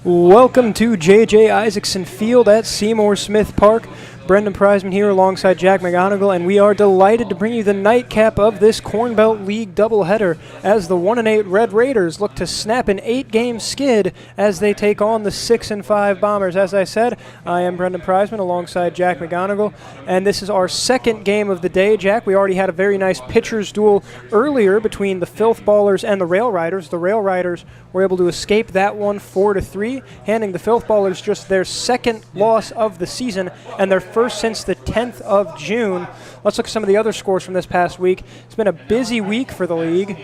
Welcome to JJ Isaacson Field at Seymour Smith Park. Brendan Preisman here alongside Jack McGonigal, and we are delighted to bring you the nightcap of this Corn Belt League doubleheader as the 1-8 Red Raiders look to snap an 8-game skid as they take on the 6-5 Bombers. As I said, I am Brendan Preisman alongside Jack McGonigal, and this is our second game of the day. Jack, we already had a very nice pitcher's duel earlier between the Filth Ballers and the Rail Riders. The Rail Riders were able to escape that one 4-3, handing the Filth Ballers just their second loss of the season and their first since the 10th of June. Let's look at some of the other scores from this past week. It's been a busy week for the league.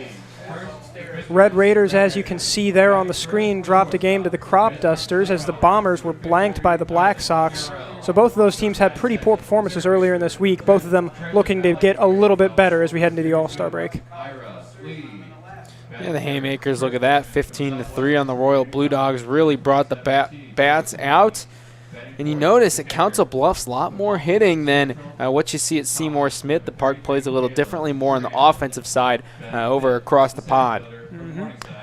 Red Raiders, as you can see there on the screen, dropped a game to the Crop Dusters as the Bombers were blanked by the Black Sox. So both of those teams had pretty poor performances earlier in this week, both of them looking to get a little bit better as we head into the All-Star break. Yeah, the Haymakers, look at that, 15-3 on the Royal Blue Dogs, really brought the bats out. And you notice at Council Bluffs, a lot more hitting than what you see at Seymour Smith. The park plays a little differently, more on the offensive side over across the pond.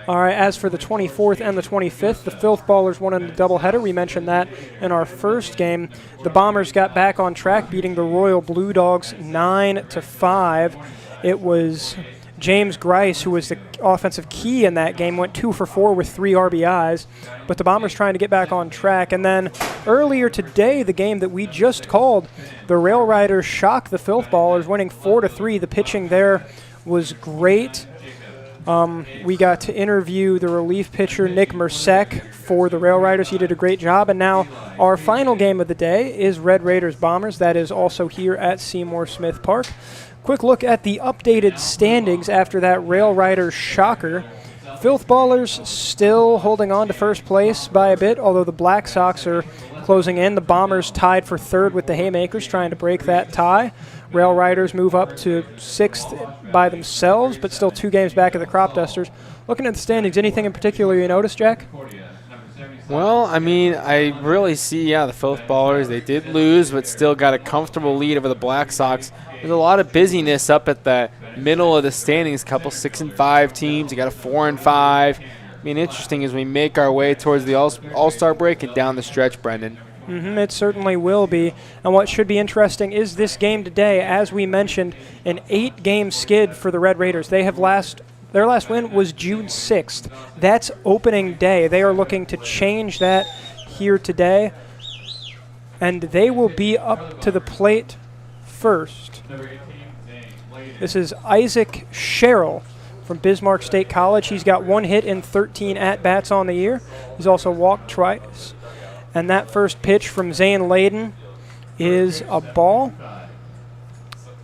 All right, as for the 24th and the 25th, the Filth Ballers won in a doubleheader. We mentioned that in our first game. The Bombers got back on track, beating the Royal Blue Dogs 9-5. It was James Grice, who was the offensive key in that game, went 2 for 4 with 3 RBIs, but the Bombers trying to get back on track. And then earlier today, the game that we just called, the Rail Riders shocked the Filth Ballers, winning 4-3. The pitching there was great. We got to interview the relief pitcher, Nick Mersek, for the Rail Riders. He did a great job. And now our final game of the day is Red Raiders Bombers. That is also here at Seymour Smith Park. Quick look at the updated standings after that Rail Riders shocker. Filth Ballers still holding on to first place by a bit, although the Black Sox are closing in. The Bombers tied for third with the Haymakers, trying to break that tie. Rail Riders move up to sixth by themselves, but still 2 games back of the Crop Dusters. Looking at the standings, anything in particular you noticed, Jack? Well, I mean, I really see, the Filth Ballers, they did lose, but still got a comfortable lead over the Black Sox. There's a lot of busyness up at the middle of the standings, a couple 6-5 teams. You got a 4-5. I mean, interesting as we make our way towards the All-Star break and down the stretch, Brendan. It certainly will be. And what should be interesting is this game today, as we mentioned, an 8-game skid for the Red Raiders. Their last win was June 6th. That's opening day. They are looking to change that here today, and they will be up to the plate first. This is Isaac Sherrill from Bismarck State College. He's got 1 hit in 13 at-bats on the year. He's also walked twice. And that first pitch from Zane Layden is a ball.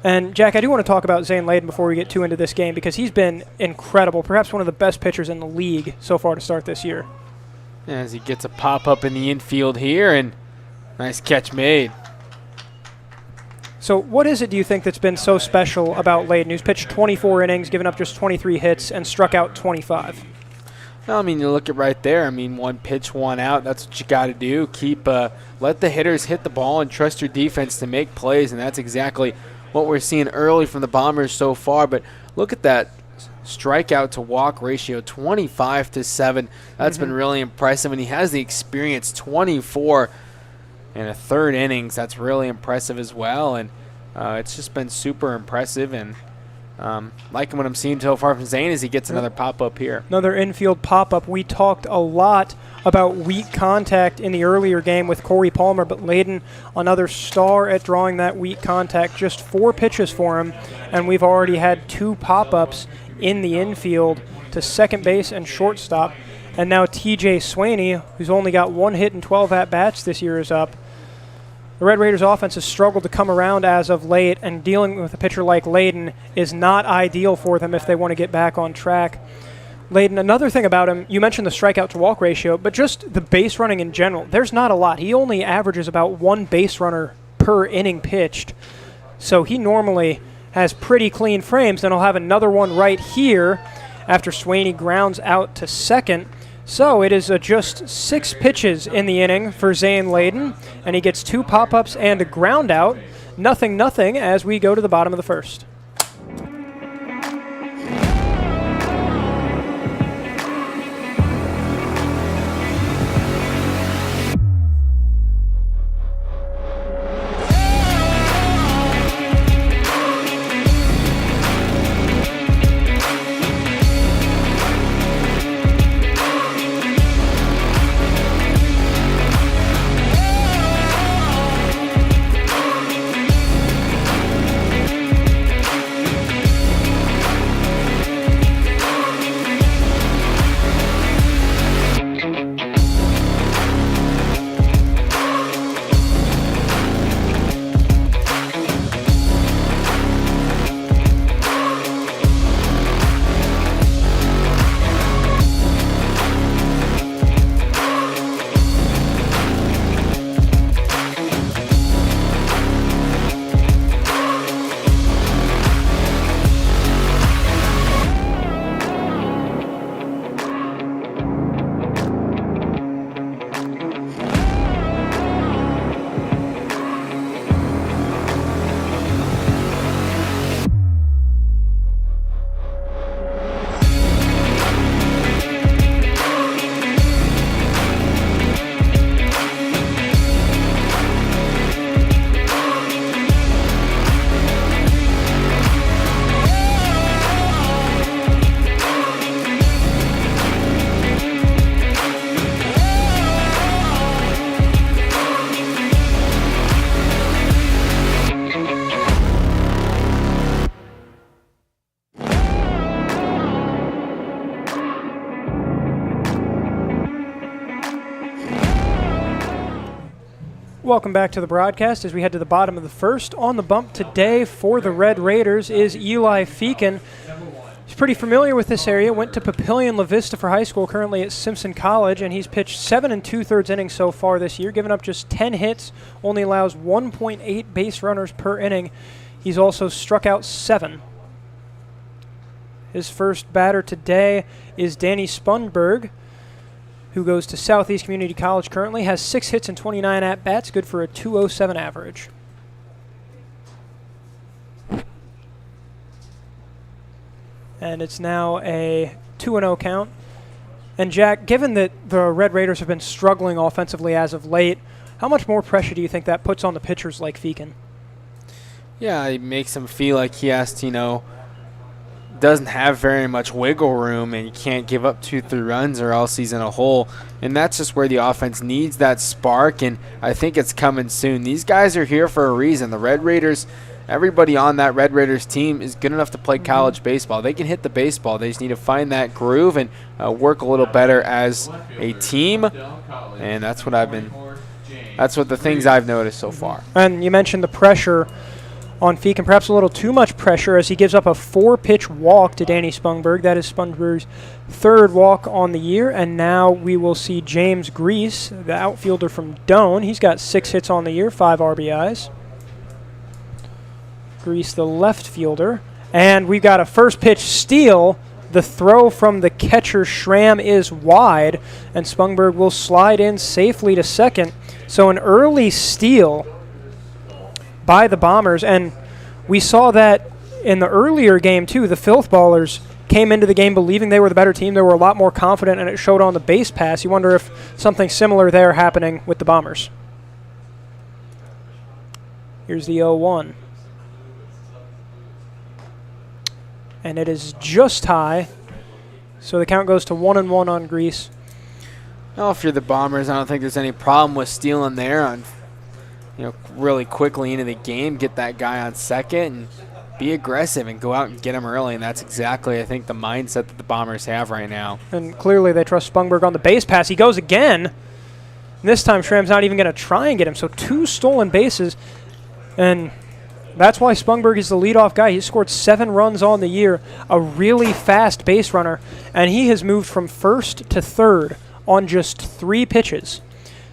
And, Jack, I do want to talk about Zane Layden before we get too into this game because he's been incredible, perhaps one of the best pitchers in the league so far to start this year. As he gets a pop-up in the infield here, and nice catch made. So what is it, do you think, that's been so special about Layden, who's pitched 24 innings, given up just 23 hits, and struck out 25? Well, I mean, you look at right there. I mean, 1 pitch, 1 out. That's what you got to do. Let the hitters hit the ball and trust your defense to make plays, and that's exactly what we're seeing early from the Bombers so far. But look at that strikeout to walk ratio, 25-7. That's been really impressive, and he has the experience, 24 in a 3rd innings. That's really impressive as well, and it's just been super impressive. And liking what I'm seeing so far from Zane as he gets another pop-up here. Another infield pop-up. We talked a lot about weak contact in the earlier game with Corey Palmer, but Layden, another star at drawing that weak contact. Just 4 pitches for him, and we've already had 2 pop-ups in the infield to second base and shortstop. And now TJ Swaney, who's only got 1 hit and 12 at-bats this year, is up. The Red Raiders offense has struggled to come around as of late, and dealing with a pitcher like Layden is not ideal for them if they want to get back on track. Layden, another thing about him, you mentioned the strikeout to walk ratio, but just the base running in general, there's not a lot. He only averages about 1 base runner per inning pitched. So he normally has pretty clean frames, and he'll have another one right here after Swaney grounds out to second. So it is just 6 pitches in the inning for Zane Layden, and he gets 2 pop-ups and a ground out. 0-0 as we go to the bottom of the first. Welcome back to the broadcast as we head to the bottom of the first. On the bump today for the Red Raiders is Eli Feakin. He's pretty familiar with this area, went to Papillion La Vista for high school, currently at Simpson College, and he's pitched 7 2/3 innings so far this year, giving up just 10 hits, only allows 1.8 base runners per inning. He's also struck out 7. His first batter today is Danny Spunberg, who goes to Southeast Community College currently, has 6 hits and 29 at-bats, good for a .207 average. And it's now a 2-0 count. And Jack, given that the Red Raiders have been struggling offensively as of late, how much more pressure do you think that puts on the pitchers like Feakin? Yeah, it makes him feel like he has to, doesn't have very much wiggle room, and you can't give up 2-3 runs or else he's in a hole. And that's just where the offense needs that spark, and I think it's coming soon. These guys are here for a reason. The Red Raiders, everybody on that Red Raiders team is good enough to play college baseball. They can hit the baseball. They just need to find that groove and work a little better as a team, and that's what the things I've noticed so far. And you mentioned the pressure on Feakin, perhaps a little too much pressure as he gives up a 4-pitch walk to Danny Spunberg. That is Spunberg's 3rd walk on the year. And now we will see James Grease, the outfielder from Doane. He's got 6 hits on the year, 5 RBIs. Grease, the left fielder. And we've got a first pitch steal. The throw from the catcher Schramm is wide, and Spunberg will slide in safely to second. So an early steal by the Bombers, and we saw that in the earlier game too. The Filth Ballers came into the game believing they were the better team. They were a lot more confident, and it showed on the base pass. You wonder if something similar there happening with the Bombers. Here's the 0-1. And it is just high, so the count goes to 1-1 on Grease. Well, if you're the Bombers, I don't think there's any problem with stealing there on really quickly into the game, get that guy on second and be aggressive and go out and get him early. And that's exactly, I think, the mindset that the Bombers have right now. And clearly they trust Spunberg on the base pass. He goes again. And this time Schramm's not even going to try and get him. So 2 stolen bases. And that's why Spunberg is the leadoff guy. He's scored 7 runs on the year, a really fast base runner. And he has moved from first to third on just 3 pitches.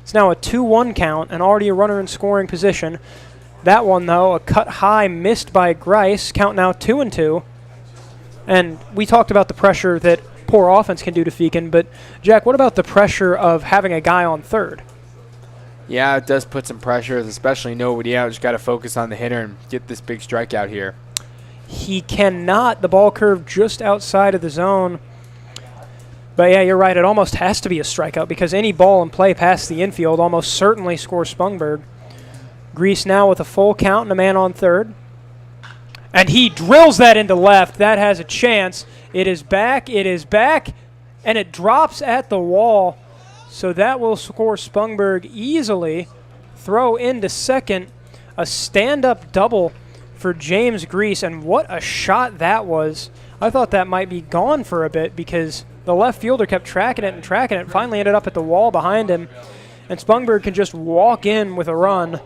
It's now a 2-1 count and already a runner in scoring position. That one, though, a cut high missed by Grice. Count now 2-2. And we talked about the pressure that poor offense can do to Feakin, but Jack, what about the pressure of having a guy on third? Yeah, it does put some pressure, especially nobody out. Just got to focus on the hitter and get this big strikeout here. He cannot. The ball curved just outside of the zone. But, yeah, you're right. It almost has to be a strikeout because any ball in play past the infield almost certainly scores Spunberg. Grease now with a full count and a man on third. And he drills that into left. That has a chance. It is back, and it drops at the wall. So that will score Spunberg easily. Throw into second. A stand-up double for James Grease. And what a shot that was. I thought that might be gone for a bit because the left fielder kept tracking it and tracking it. Finally ended up at the wall behind him. And Spunberg can just walk in with a run.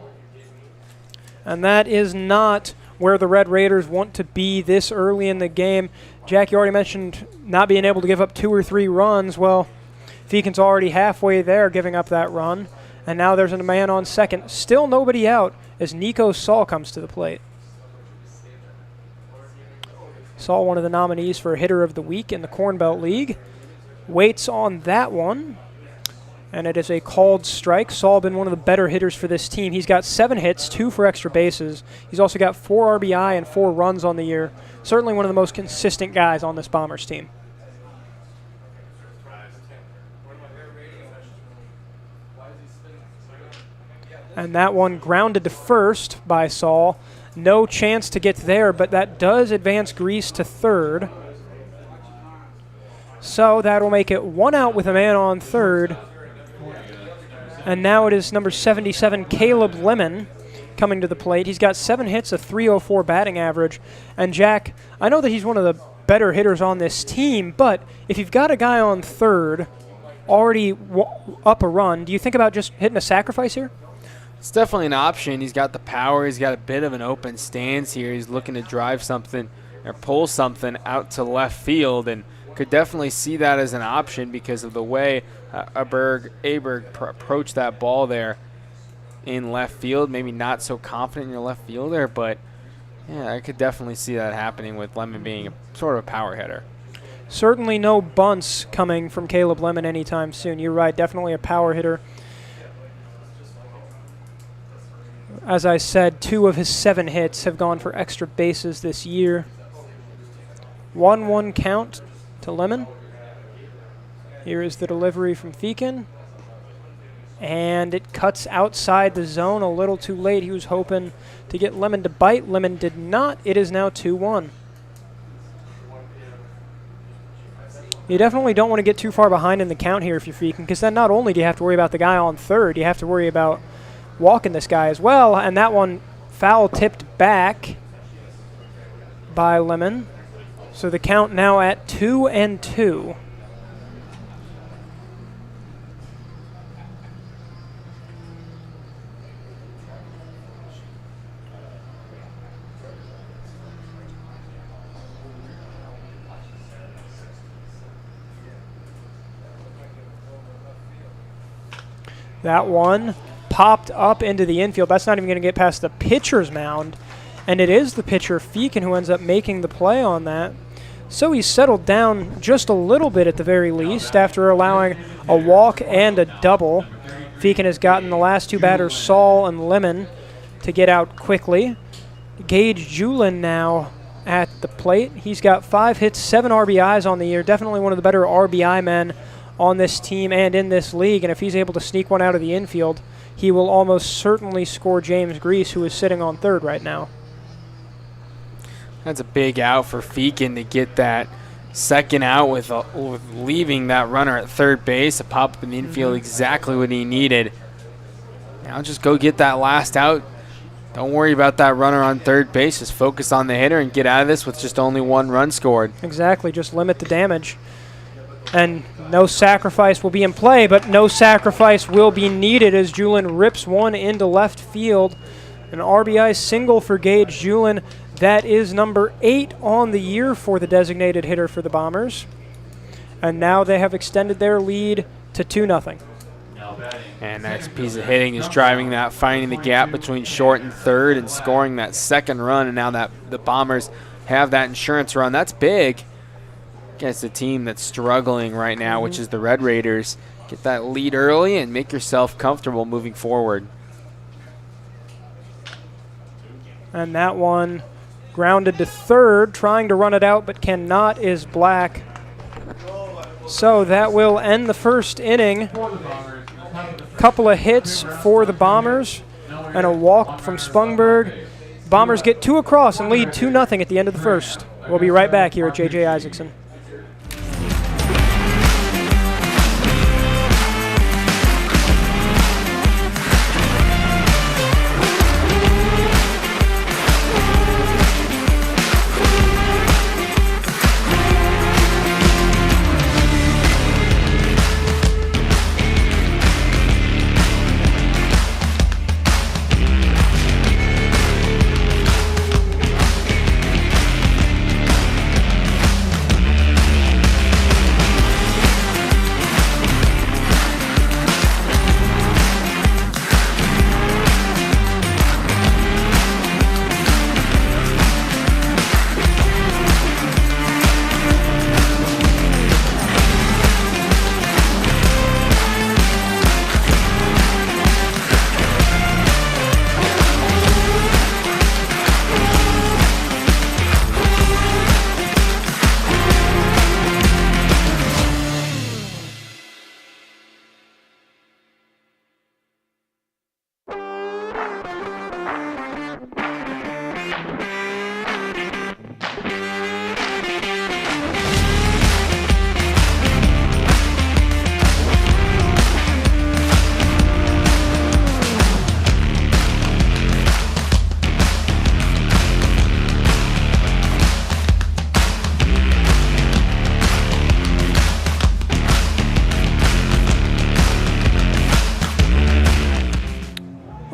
And that is not where the Red Raiders want to be this early in the game. Jack, you already mentioned not being able to give up 2 or 3 runs. Well, Feakin's already halfway there giving up that run. And now there's a man on second. Still nobody out as Nico Saul comes to the plate. Saul, one of the nominees for Hitter of the Week in the Corn Belt League. Waits on that one. And it is a called strike. Saul been one of the better hitters for this team. He's got 7 hits, 2 for extra bases. He's also got 4 RBI and 4 runs on the year. Certainly one of the most consistent guys on this Bombers team. And that one grounded to first by Saul. No chance to get there, but that does advance Grease to third. So that'll make it 1 out with a man on third. And now it is number 77, Caleb Lemon, coming to the plate. He's got 7 hits, a .304 batting average. And Jack, I know that he's one of the better hitters on this team, but if you've got a guy on third already up a run, do you think about just hitting a sacrifice here? It's definitely an option. He's got the power. He's got a bit of an open stance here. He's looking to drive something or pull something out to left field, and could definitely see that as an option because of the way Aberg approached that ball there in left field. Maybe not so confident in your left fielder, but yeah, I could definitely see that happening with Lemon being sort of a power hitter. Certainly no bunts coming from Caleb Lemon anytime soon. You're right, definitely a power hitter. As I said, 2 of his 7 hits have gone for extra bases this year. 1-1 count to Lemon. Here is the delivery from Feakin. And it cuts outside the zone a little too late. He was hoping to get Lemon to bite. Lemon did not. It is now 2-1. You definitely don't want to get too far behind in the count here if you're Feakin, because then not only do you have to worry about the guy on third, you have to worry about walking this guy as well. And that one foul tipped back by Lemon. So the count now at 2-2. That one popped up into the infield. That's not even going to get past the pitcher's mound. And it is the pitcher, Feakin, who ends up making the play on that. So he's settled down just a little bit at the very least after allowing a walk and a double. Feakin has gotten the last 2 batters, Saul and Lemon, to get out quickly. Gage Julin now at the plate. He's got 5 hits, 7 RBIs on the year. Definitely one of the better RBI men on this team and in this league. And if he's able to sneak one out of the infield, he will almost certainly score James Grease, who is sitting on third right now. That's a big out for Feakin to get that second out with leaving that runner at third base. A pop up in the infield, exactly what he needed. Now just go get that last out. Don't worry about that runner on third base. Just focus on the hitter and get out of this with just only 1 run scored. Exactly, just limit the damage. And no sacrifice will be in play, but no sacrifice will be needed as Julin rips one into left field. An RBI single for Gage Julin. That is number 8 on the year for the designated hitter for the Bombers. And now they have extended their lead to 2-0. And that piece of hitting is driving that, finding the gap between short and third and scoring that second run. And now that the Bombers have that insurance run, that's big against a team that's struggling right now, which is the Red Raiders. Get that lead early and make yourself comfortable moving forward. And that one grounded to third, trying to run it out, but cannot, is Black. So that will end the first inning. Couple of hits for the Bombers and a walk from Spungberg. Bombers get 2 across and lead 2-0 at the end of the first. We'll be right back here at JJ Isaacson.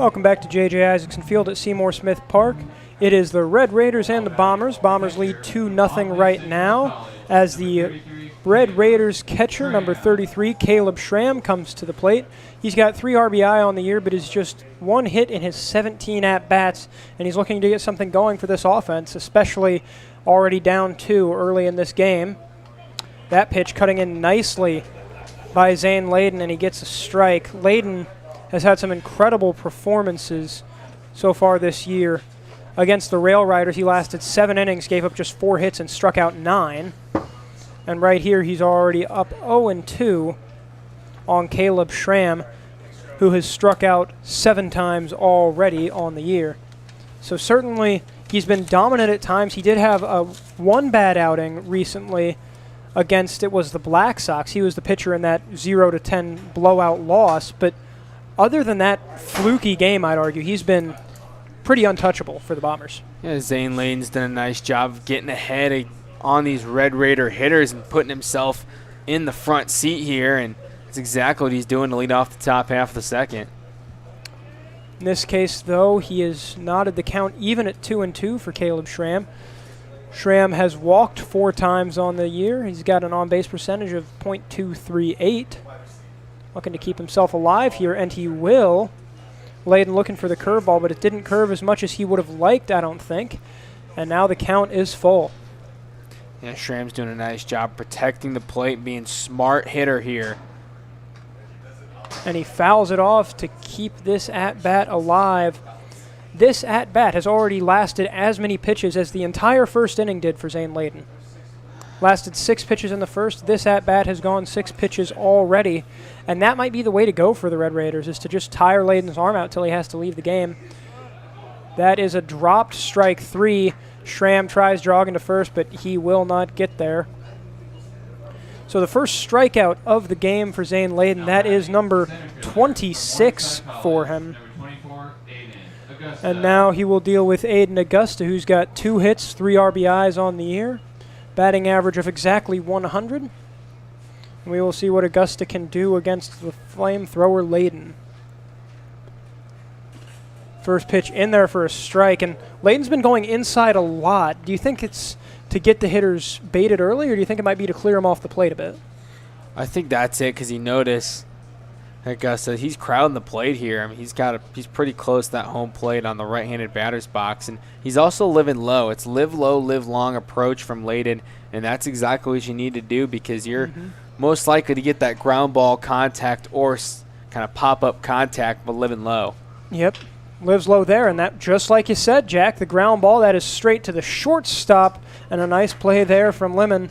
Welcome back to JJ Isaacson Field at Seymour Smith Park. It is the Red Raiders and the Bombers. Bombers lead 2-0 right now as the Red Raiders catcher, number 33, Caleb Schramm, comes to the plate. He's got 3 RBI on the year, but is just 1 hit in his 17 at-bats, and he's looking to get something going for this offense, especially already down 2 early in this game. That pitch cutting in nicely by Zane Layden, and he gets a strike. Layden has had some incredible performances so far this year. Against the Rail Riders, he lasted 7 innings, gave up just 4 hits, and struck out 9. And right here, he's already up 0-2 on Caleb Schramm, who has struck out 7 times already on the year. So certainly, he's been dominant at times. He did have one bad outing recently against, it was the Black Sox. He was the pitcher in that 0-10 blowout loss, but other than that fluky game, I'd argue, he's been pretty untouchable for the Bombers. Yeah, Zane Layden's done a nice job of getting ahead on these Red Raider hitters and putting himself in the front seat here, and that's exactly what he's doing to lead off the top half of the second. In this case, though, he has knotted the count even at 2-2 for Caleb Schramm. Schramm has walked 4 times on the year. He's got an on-base percentage of .238. Looking to keep himself alive here, and he will. Layden looking for the curveball, but it didn't curve as much as he would have liked, I don't think. And now the count is full. Yeah, Schramm's doing a nice job protecting the plate, being smart hitter here. And he fouls it off to keep this at-bat alive. This at-bat has already lasted as many pitches as the entire first inning did for Zane Layden. Lasted 6 pitches in the first. This at-bat has gone 6 pitches already. And that might be the way to go for the Red Raiders, is to just tire Layden's arm out till he has to leave the game. That is a dropped strike 3. Schramm tries jogging to first, but he will not get there. So the first strikeout of the game for Zane Layden, that is number 26 for him. And now he will deal with Aiden Augusta, who's got 2 hits, 3 RBIs on the year. Batting average of exactly 100. We will see what Augusta can do against the flamethrower Layden. First pitch in there for a strike, and Layden's been going inside a lot. Do you think it's to get the hitters baited early, or do you think it might be to clear him off the plate a bit? I think that's it, because he noticed Augusta, he's crowding the plate here. I mean, he's pretty close to that home plate on the right-handed batter's box, and he's also living low. It's live low, live long approach from Layden, and that's exactly what you need to do, because you're most likely to get that ground ball contact or kind of pop-up contact, but living low. Yep, lives low there, and that, just like you said, Jack, the ground ball, that is straight to the shortstop, and a nice play there from Lemon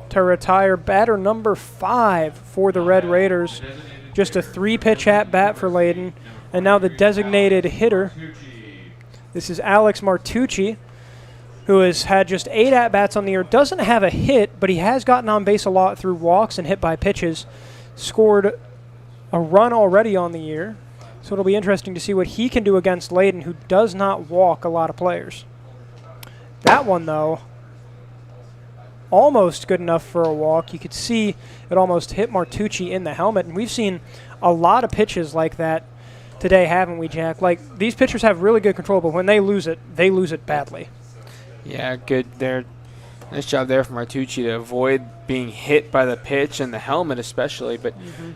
to retire batter number 5 for the Red Raiders. Just a 3-pitch at-bat for Layden. And now the designated hitter. This is Alex Martucci, who has had just 8 at-bats on the year. Doesn't have a hit, but he has gotten on base a lot through walks and hit by pitches. Scored a run already on the year. So it'll be interesting to see what he can do against Layden, who does not walk a lot of players. That one, though, almost good enough for a walk. You could see it almost hit Martucci in the helmet, and we've seen a lot of pitches like that today, haven't we, Jack? Like, these pitchers have really good control, but when they lose it badly. Yeah, good there. Nice job there from Martucci to avoid being hit by the pitch and the helmet especially. But,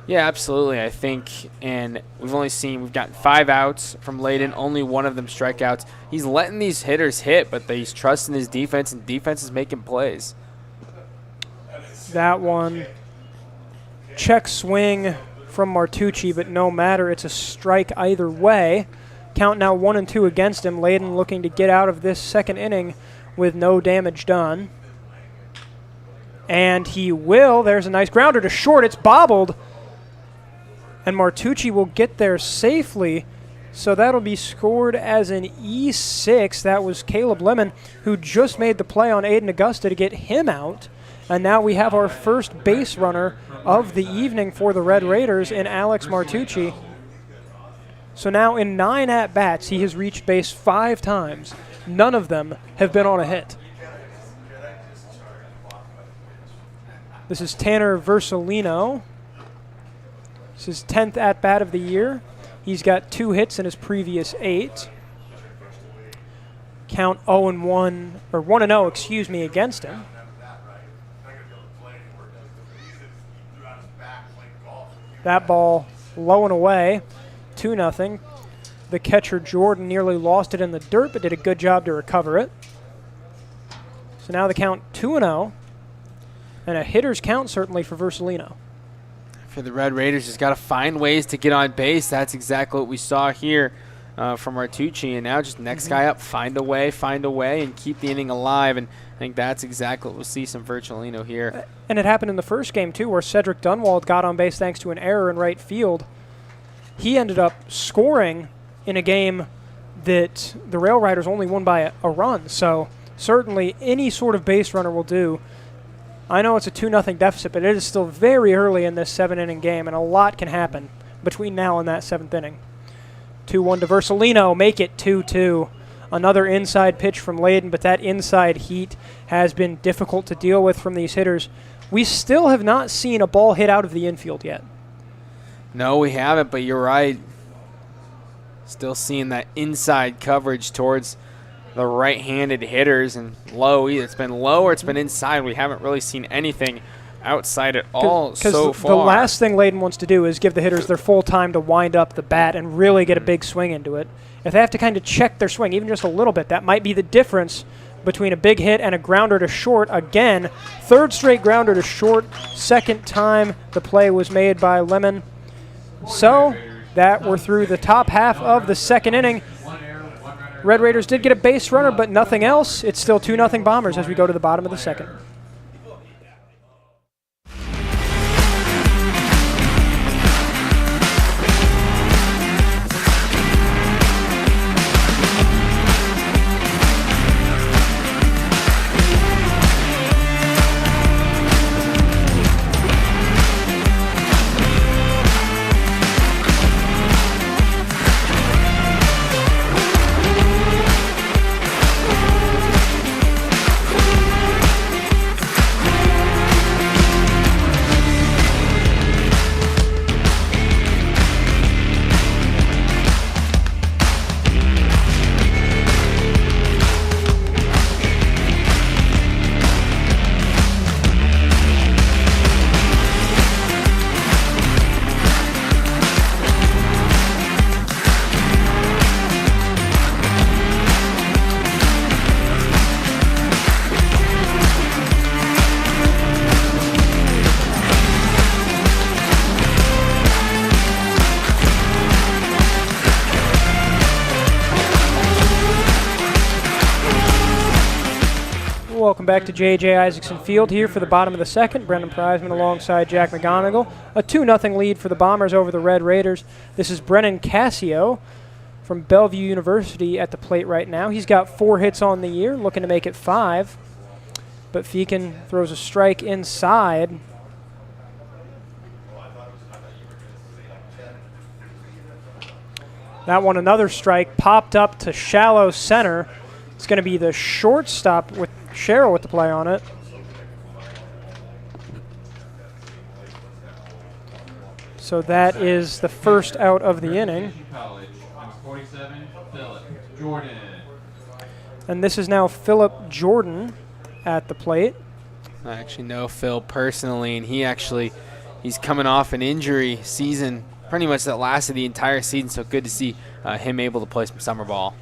yeah, absolutely, I think. And we've got 5 outs from Layden, only 1 of them strikeouts. He's letting these hitters hit, but he's trusting his defense, and defense is making plays. That one, check swing from Martucci, but no matter. It's a strike either way. Count now 1-2 against him. Layden looking to get out of this second inning with no damage done. And he will. There's a nice grounder to short. It's bobbled. And Martucci will get there safely. So that'll be scored as an E6. That was Caleb Lemon, who just made the play on Aiden Augusta to get him out. And now we have our first base runner of the evening for the Red Raiders in Alex Martucci. So now in 9 at-bats, he has reached base 5 times. None of them have been on a hit. This is Tanner Versalino. This is his 10th at-bat of the year. He's got 2 hits in his previous 8. Count 0-1, or 1-0, excuse me, against him. That ball low and away, 2-0. The catcher, Jordan, nearly lost it in the dirt, but did a good job to recover it. So now the count 2-0, and a hitter's count certainly for Versalino. For the Red Raiders, just got to find ways to get on base. That's exactly what we saw here from Artucci. And now just next guy up, find a way, and keep the inning alive. And I think that's exactly what we'll see some Versalino here. And it happened in the first game, too, where Cedric Dunwald got on base thanks to an error in right field. He ended up scoring in a game that the Rail Riders only won by a run. So certainly any sort of base runner will do. I know it's a 2-0 deficit, but it is still very early in this 7-inning game, and a lot can happen between now and that 7th inning. 2-1 to Versalino, make it 2-2. Another inside pitch from Layden, but that inside heat has been difficult to deal with from these hitters. We still have not seen a ball hit out of the infield yet. No, we haven't, but you're right. Still seeing that inside coverage towards the right-handed hitters, and low. It's been low or it's been inside. We haven't really seen anything outside at all so far. The last thing Layden wants to do is give the hitters their full time to wind up the bat and really get a big swing into it. If they have to kind of check their swing, even just a little bit, that might be the difference between a big hit and a grounder to short. Again, 3rd straight grounder to short. 2nd time the play was made by Lemon. So that we're through the top half of the 2nd inning. Red Raiders did get a base runner, but nothing else. It's still 2-0 Bombers as we go to the bottom of the 2nd. Welcome back to JJ Isaacson Field here for the bottom of the 2nd. Brendan Preisman alongside Jack McGonigal. A 2-0 lead for the Bombers over the Red Raiders. This is Brennan Cassio from Bellevue University at the plate right now. He's got 4 hits on the year, looking to make it 5. But Feakin throws a strike inside. That one, another strike, popped up to shallow center. It's going to be the shortstop with Sherrill with the play on it. So that is the first out of the inning. And this is now Philip Jordan at the plate. I actually know Phil personally, and he's coming off an injury season, pretty much that lasted the entire season, so good to see him able to play some summer ball.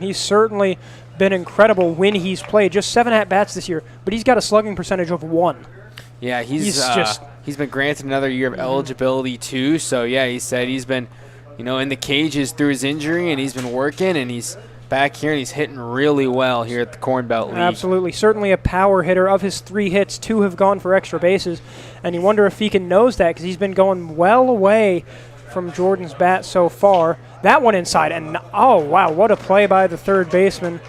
He's certainly been incredible when he's played. Just 7 at-bats this year, but he's got a slugging percentage of 1. Yeah, he's been granted another year of eligibility too. So yeah, he said he's been, in the cages through his injury, and he's been working, and he's back here, and he's hitting really well here at the Corn Belt League. Absolutely, certainly a power hitter. Of his 3 hits, 2 have gone for extra bases, and you wonder if Feakin knows that because he's been going well away from Jordan's bat so far. That one inside, and oh wow, what a play by the 3rd baseman.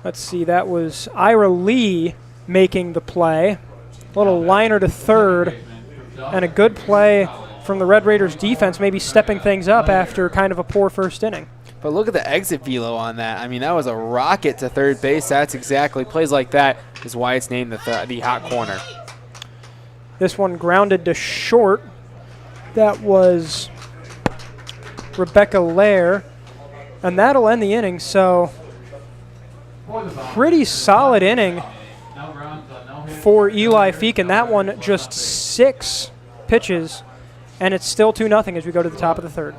Let's see, that was Ira Lee making the play. A little liner to 3rd, and a good play from the Red Raiders defense, maybe stepping things up after kind of a poor first inning. But look at the exit velo on that. I mean, that was a rocket to 3rd base. That's exactly, plays like that is why it's named the hot corner. This one grounded to short. That was Rebecca Lair, and that'll end the inning. So pretty solid inning for Eli Feakin. That one just 6 pitches, and it's still 2-0 as we go to the top of the third.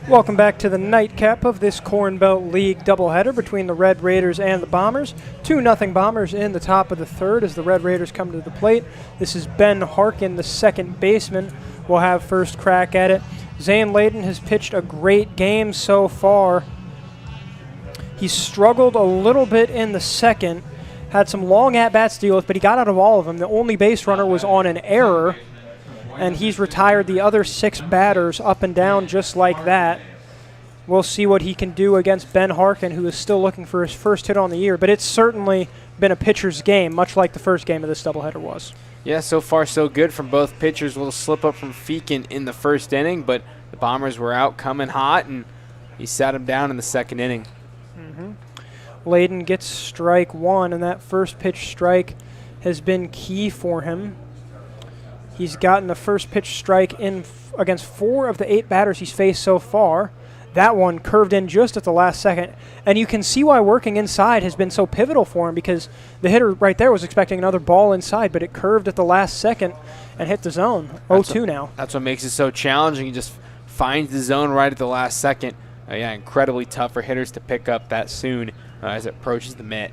Welcome back to the nightcap of this Corn Belt League doubleheader between the Red Raiders and the Bombers. 2-0 Bombers in the top of the third as the Red Raiders come to the plate. This is Ben Harkin, the second baseman, will have first crack at it. Zane Layden has pitched a great game so far. He struggled a little bit in the second, had some long at-bats to deal with, but he got out of all of them. The only base runner was on an error, and he's retired the other 6 batters up and down just like that. We'll see what he can do against Ben Harkin, who is still looking for his first hit on the year. But it's certainly been a pitcher's game, much like the first game of this doubleheader was. Yeah, so far so good from both pitchers. A little slip up from Feakin in the first inning, but the Bombers were out coming hot, and he sat him down in the second inning. Layden gets strike 1, and that first pitch strike has been key for him. He's gotten the first pitch strike in against 4 of the 8 batters he's faced so far. That one curved in just at the last second. And you can see why working inside has been so pivotal for him, because the hitter right there was expecting another ball inside, but it curved at the last second and hit the zone. 0-2 now. That's what makes it so challenging. He just finds the zone right at the last second. Yeah, incredibly tough for hitters to pick up that soon as it approaches the mitt.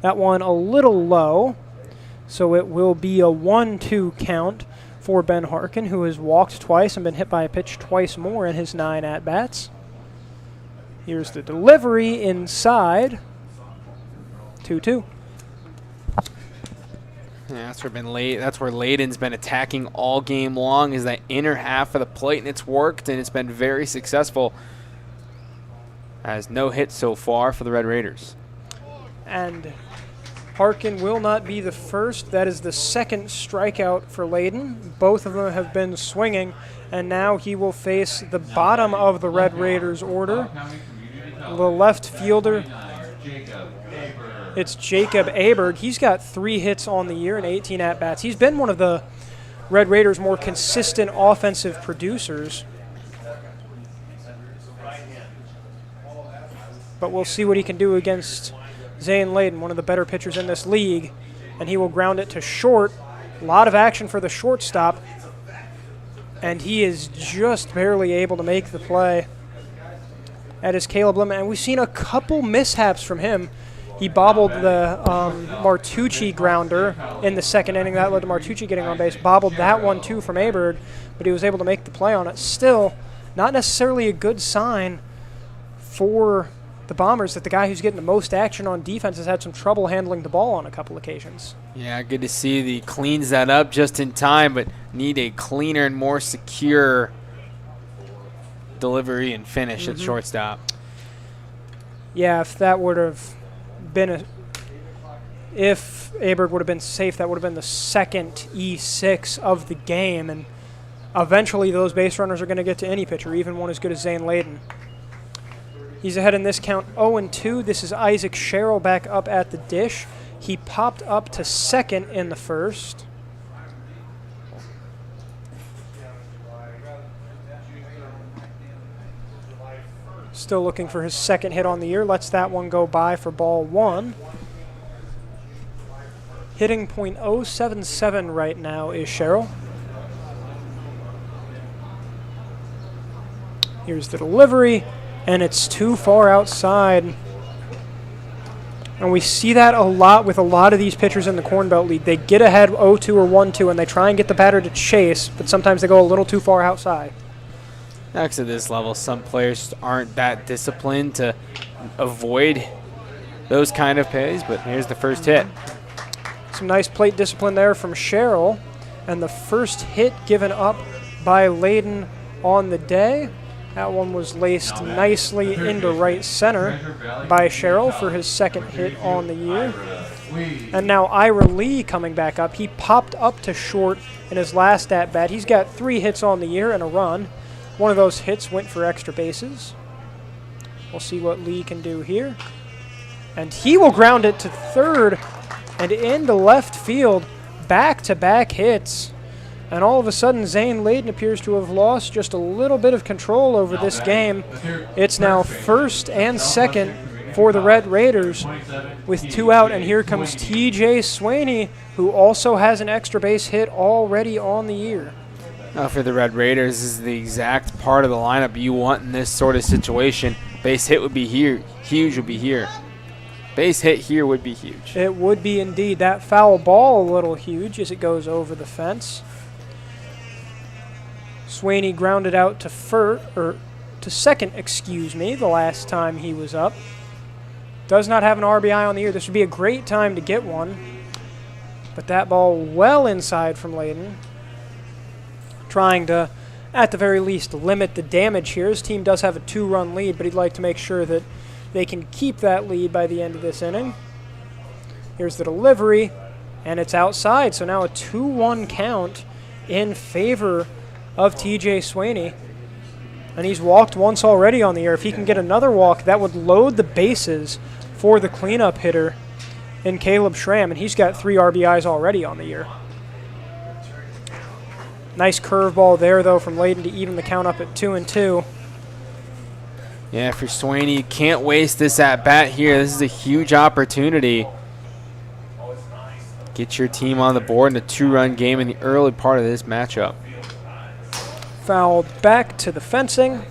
That one a little low. So it will be a 1-2 count for Ben Harkin, who has walked twice and been hit by a pitch twice more in his 9 at-bats. Here's the delivery inside. 2-2. Yeah, that's where Layden's been attacking all game long, is that inner half of the plate, and it's worked, and it's been very successful. Has no hits so far for the Red Raiders. And Harkin will not be the first. That is the second strikeout for Layden. Both of them have been swinging, and now he will face the bottom of the Red Raiders order. The left fielder, it's Jacob Aberg. He's got 3 hits on the year and 18 at-bats. He's been one of the Red Raiders' more consistent offensive producers. But we'll see what he can do against Zane Layden, one of the better pitchers in this league, and he will ground it to short. A lot of action for the shortstop, and he is just barely able to make the play. That is Caleb Lemon, and we've seen a couple mishaps from him. He bobbled the Martucci grounder in the second inning. That led to Martucci getting on base. Bobbled that one, too, from Aberg, but he was able to make the play on it. Still, not necessarily a good sign for the Bombers that the guy who's getting the most action on defense has had some trouble handling the ball on a couple occasions. Yeah, good to see that he cleans that up just in time, but need a cleaner and more secure delivery and finish at shortstop. Yeah, if that would have been if Aberg would have been safe, that would have been the second E6 of the game, and eventually those base runners are going to get to any pitcher, even one as good as Zane Layden. He's ahead in this count 0-2. This is Isaac Sherrill back up at the dish. He popped up to second in the first. Still looking for his second hit on the year. Lets that one go by for ball one. Hitting .077 right now is Sherrill. Here's the delivery, and it's too far outside. And we see that a lot with a lot of these pitchers in the Corn Belt League. They get ahead 0-2 or 1-2, and they try and get the batter to chase, but sometimes they go a little too far outside. Next at this level, some players aren't that disciplined to avoid those kind of plays, but here's the first hit. Some nice plate discipline there from Sherrill, and the first hit given up by Layden on the day. That one was laced nicely into right center by Sherrill for his second hit on the year. And now Ira Lee coming back up. He popped up to short in his last at-bat. He's got 3 hits on the year and a run. One of those hits went for extra bases. We'll see what Lee can do here. And he will ground it to third and into left field. Back-to-back hits. And all of a sudden, Zane Layden appears to have lost just a little bit of control over this game. It's now first and second for the Red Raiders with 2 out. And here comes TJ Swaney, who also has an extra base hit already on the year. For the Red Raiders, this is the exact part of the lineup you want in this sort of situation. Base hit would be here. Huge would be here. Base hit here would be huge. It would be indeed. That foul ball a little huge as it goes over the fence. Swaney grounded out to second, the last time he was up. Does not have an RBI on the year. This would be a great time to get one. But that ball well inside from Layden. Trying to, at the very least, limit the damage here. His team does have a 2-run lead, but he'd like to make sure that they can keep that lead by the end of this inning. Here's the delivery, and it's outside. So now a 2-1 count in favor of TJ Swaney. And he's walked once already on the year. If he can get another walk, that would load the bases for the cleanup hitter in Caleb Schramm, and he's got 3 RBIs already on the year. Nice curveball there, though, from Layden to even the count up at 2-2. Yeah, for Swaney, you can't waste this at-bat here. This is a huge opportunity. Get your team on the board in a 2-run game in the early part of this matchup. Fouled back to the fencing,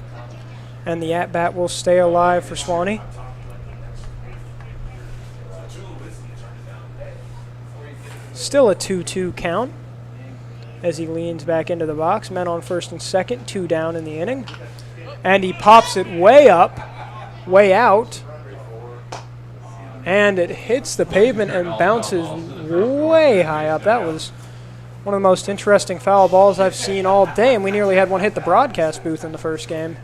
and the at-bat will stay alive for Swaney. Still a 2-2 count as he leans back into the box. Men on first and second, 2 down in the inning. And he pops it way up, way out. And it hits the pavement and bounces way high up. That was one of the most interesting foul balls I've seen all day, and we nearly had one hit the broadcast booth in the first game.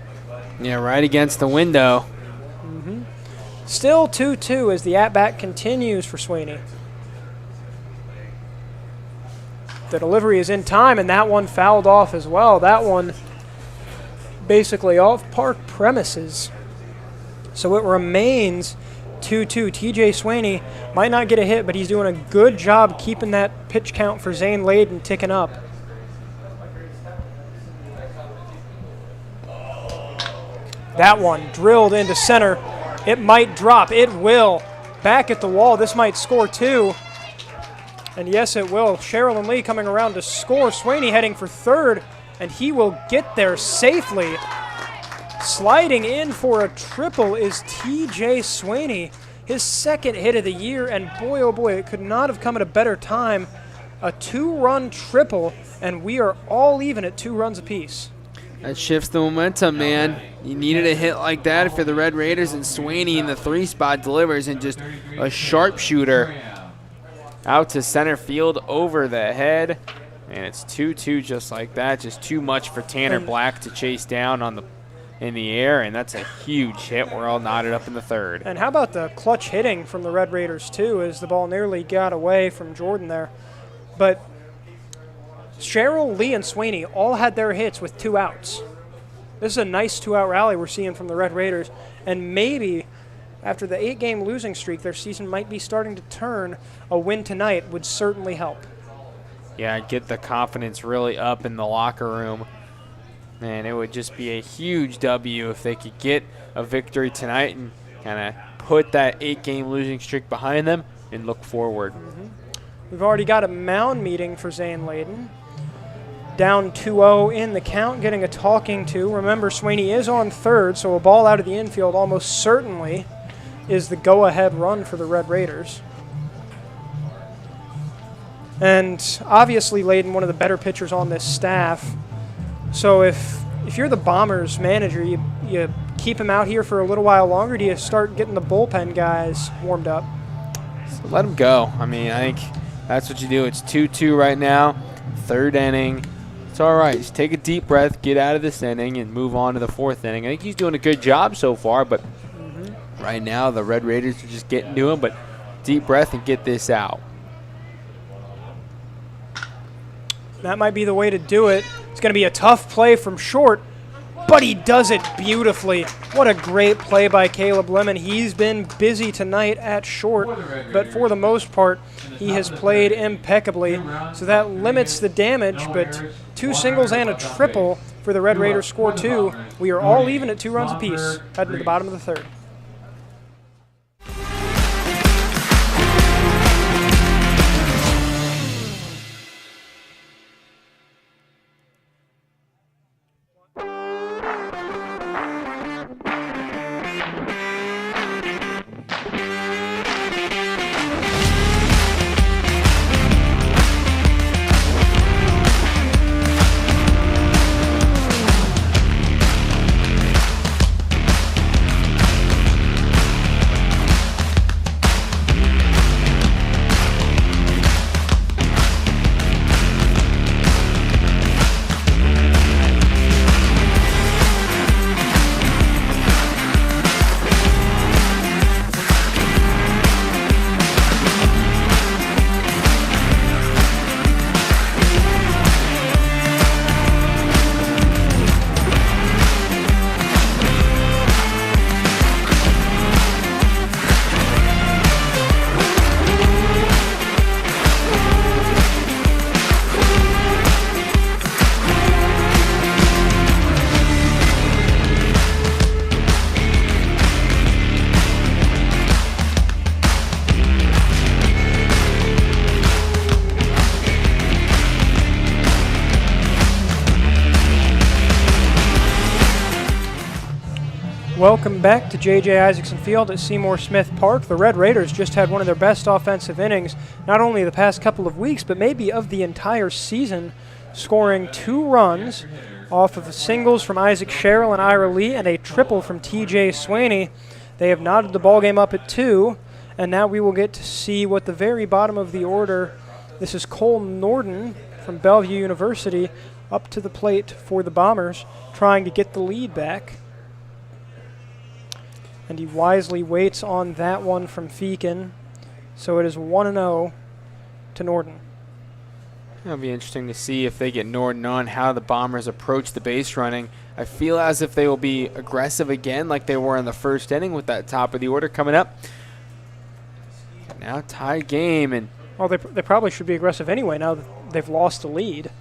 Yeah, right against the window. Still 2-2 as the at-bat continues for Swaney. The delivery is in time, and that one fouled off as well. That one basically off park premises. So it remains 2-2. TJ Swaney might not get a hit, but he's doing a good job keeping that pitch count for Zane Layden ticking up. That one drilled into center. It might drop. It will. Back at the wall. This might score 2. And yes, it will. Sherilyn Lee coming around to score. Swaney heading for third, and he will get there safely. Sliding in for a triple is TJ Swaney, his second hit of the year, and boy, oh boy, it could not have come at a better time. A 2-run triple, and we are all even at 2 runs apiece. That shifts the momentum, man. You needed a hit like that for the Red Raiders, and Swaney in the 3-spot delivers, and just a sharpshooter out to center field over the head. And it's 2-2 just like that. Just too much for Tanner Black to chase down in the air, and that's a huge hit. We're all knotted up in the third. And how about the clutch hitting from the Red Raiders, too, as the ball nearly got away from Jordan there. But Sherrill, Lee, and Swaney all had their hits with 2 outs. This is a nice 2-out rally we're seeing from the Red Raiders, and maybe after the 8-game losing streak, their season might be starting to turn. A win tonight would certainly help. Yeah, get the confidence really up in the locker room. Man, it would just be a huge W if they could get a victory tonight and kind of put that 8-game losing streak behind them and look forward. We've already got a mound meeting for Zane Layden. Down 2-0 in the count, getting a talking to. Remember, Sweeney is on third, so a ball out of the infield almost certainly is the go-ahead run for the Red Raiders. And obviously Layden, one of the better pitchers on this staff. So if you're the Bombers manager, you keep him out here for a little while longer. Do you start getting the bullpen guys warmed up? So let him go. I mean, I think that's what you do. It's 2-2 right now, third inning. It's all right. Just take a deep breath, get out of this inning, and move on to the fourth inning. I think he's doing a good job so far, but right now the Red Raiders are just getting to him. But deep breath and get this out. That might be the way to do it. It's going to be a tough play from short, but he does it beautifully. What a great play by Caleb Lemon. He's been busy tonight at short, but for the most part, he has played impeccably. So that limits the damage, but 2 singles and a triple for the Red Raiders score 2. We are all even at 2 runs apiece, heading to the bottom of the third. Welcome back to JJ Isaacson Field at Seymour Smith Park. The Red Raiders just had one of their best offensive innings, not only the past couple of weeks, but maybe of the entire season, scoring 2 runs off of singles from Isaac Sherrill and Ira Lee and a triple from TJ Sweeney. They have knotted the ballgame up at 2, and now we will get to see what the very bottom of the order. This is Cole Norden from Bellevue University up to the plate for the Bombers, trying to get the lead back. And he wisely waits on that one from Feakin. So it is 1-0 to Norden. It'll be interesting to see if they get Norden on, how the Bombers approach the base running. I feel as if they will be aggressive again like they were in the first inning with that top of the order coming up. Now tied game. And well, they probably should be aggressive anyway now that they've lost the lead.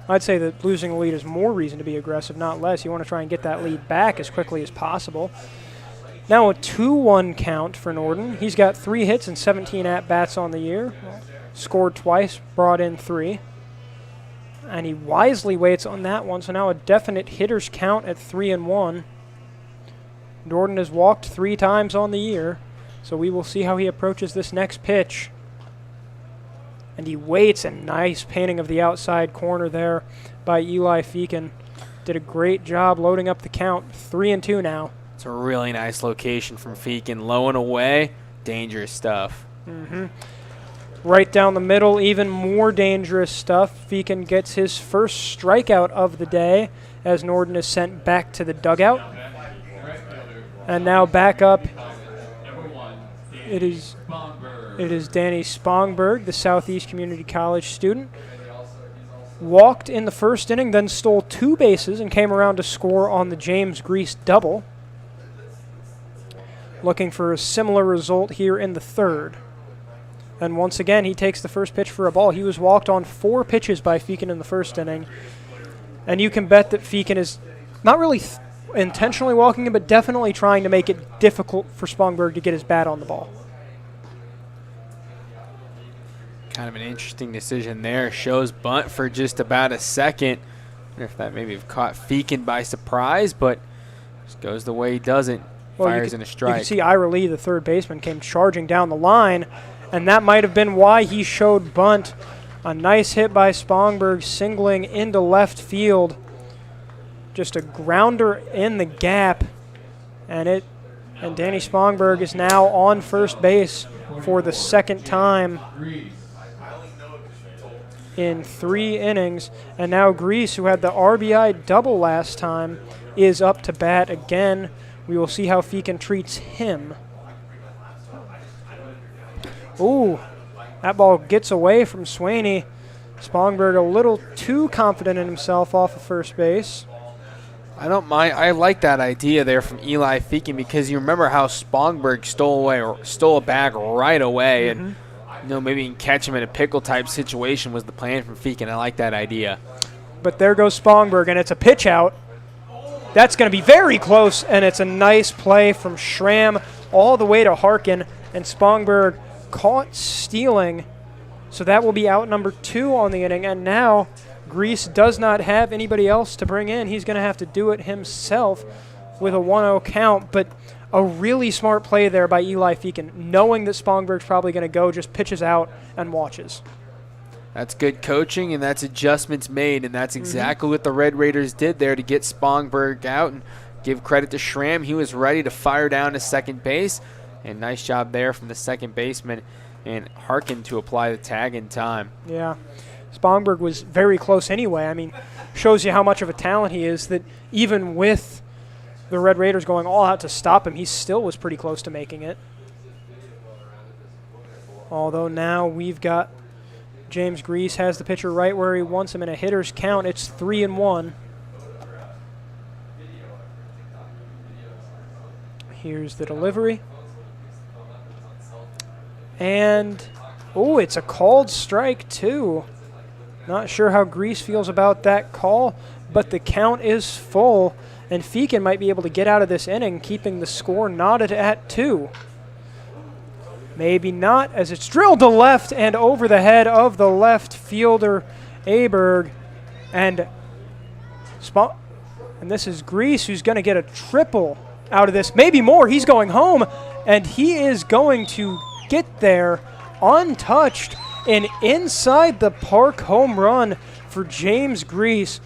I'd say that losing the lead is more reason to be aggressive, not less. You want to try and get that lead back as quickly as possible. Now a 2-1 count for Norden. He's got 3 hits and 17 at-bats on the year. Scored twice, brought in 3. And he wisely waits on that one, so now a definite hitter's count at 3-1. Norden has walked 3 times on the year, so we will see how he approaches this next pitch. And he waits, a nice painting of the outside corner there by Eli Feakin. Did a great job loading up the count. 3-2 now. It's a really nice location from Feakin. Low and away, dangerous stuff. Right down the middle, even more dangerous stuff. Feakin gets his first strikeout of the day as Norden is sent back to the dugout. And now back up, it is Danny Spongberg, the Southeast Community College student. Walked in the first inning, then stole 2 bases and came around to score on the James Grease double. looking for a similar result here in the third. And once again, he takes the first pitch for a ball. He was walked on 4 pitches by Feakin in the first inning. And you can bet that Feakin is not really intentionally walking him, but definitely trying to make it difficult for Spongberg to get his bat on the ball. Kind of an interesting decision there. Shows bunt for just about a second. I wonder if that maybe caught Feakin by surprise, but just goes the way he does it. Fires in a strike. You can see Ira Lee, the third baseman, came charging down the line, and that might have been why he showed bunt. A nice hit by Spongberg, singling into left field. Just a grounder in the gap, and Danny Spongberg is now on first base for the second time in 3 innings. And now Grease, who had the RBI double last time, is up to bat again. We will see how Feakin treats him. Ooh, that ball gets away from Swaney. Spongberg a little too confident in himself off of first base. I don't mind. I like that idea there from Eli Feakin, because you remember how Spongberg stole a bag right away, and maybe you can catch him in a pickle type situation was the plan from Feakin. I like that idea. But there goes Spongberg, and it's a pitch out. That's going to be very close, and it's a nice play from Schramm all the way to Harkin, and Spongberg caught stealing. So that will be out number 2 on the inning, and now Grease does not have anybody else to bring in. He's going to have to do it himself with a 1-0 count, but a really smart play there by Eli Feakin, knowing that Spongberg's probably going to go, just pitches out and watches. That's good coaching, and that's adjustments made, and that's exactly what the Red Raiders did there to get Spongberg out. And give credit to Schramm. He was ready to fire down to second base, and nice job there from the second baseman and Harkin to apply the tag in time. Yeah. Spongberg was very close anyway. I mean, shows you how much of a talent he is, that even with the Red Raiders going all out to stop him, he still was pretty close to making it. Although now we've got James Grease has the pitcher right where he wants him in a hitter's count. It's 3-1. Here's the delivery. And, oh, it's a called strike too. Not sure how Grease feels about that call, but the count is full, and Feakin might be able to get out of this inning, keeping the score knotted at 2. Maybe not, as it's drilled to left and over the head of the left fielder, Aberg. And this is Grease, who's going to get a triple out of this. Maybe more. He's going home, and he is going to get there untouched. An inside the park home run for James Grease.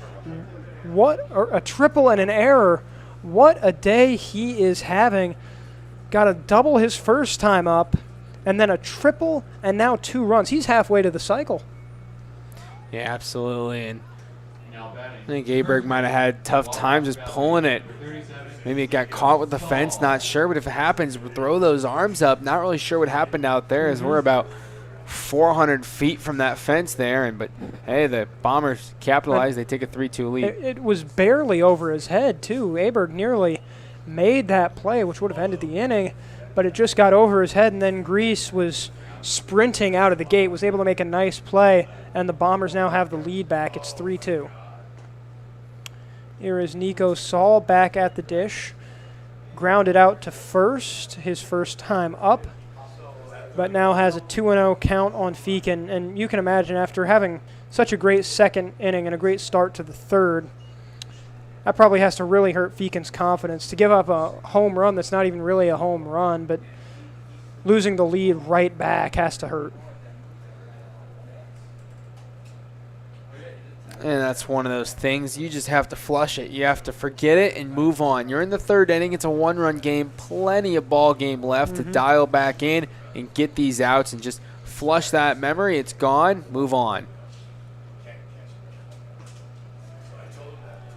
What a triple and an error. What a day he is having. Got a double his first time up, and then a triple, and now 2 runs. He's halfway to the cycle. Yeah, absolutely. And I think Aberg might have had tough times just pulling it. Maybe it got caught with the fence, not sure. But if it happens, throw those arms up. Not really sure what happened out there, as we're about 400 feet from that fence there. But, hey, the Bombers capitalized. They take a 3-2 lead. It was barely over his head, too. Aberg nearly made that play, which would have ended the inning, but it just got over his head, and then Grease was sprinting out of the gate, was able to make a nice play, and the Bombers now have the lead back. It's 3-2. Here is Nico Saul back at the dish. Grounded out to first, his first time up, but now has a 2-0 count on Feakin. And you can imagine, after having such a great second inning and a great start to the third, that probably has to really hurt Feakin's confidence to give up a home run that's not even really a home run, but losing the lead right back has to hurt. And that's one of those things. You just have to flush it. You have to forget it and move on. You're in the third inning. It's a 1-run game. Plenty of ball game left to dial back in and get these outs and just flush that memory. It's gone. Move on.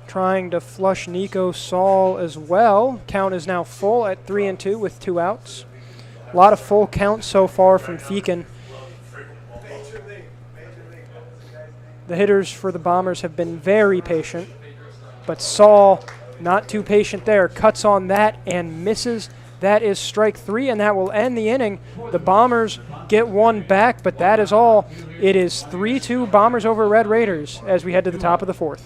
Trying to flush Nico Saul as well. Count is now full at 3-2 with 2 outs. A lot of full counts so far from Feakin. The hitters for the Bombers have been very patient, but Saul not too patient there. Cuts on that and misses. That is strike 3, and that will end the inning. The Bombers get one back, but that is all. It is 3-2 Bombers over Red Raiders as we head to the top of the 4th.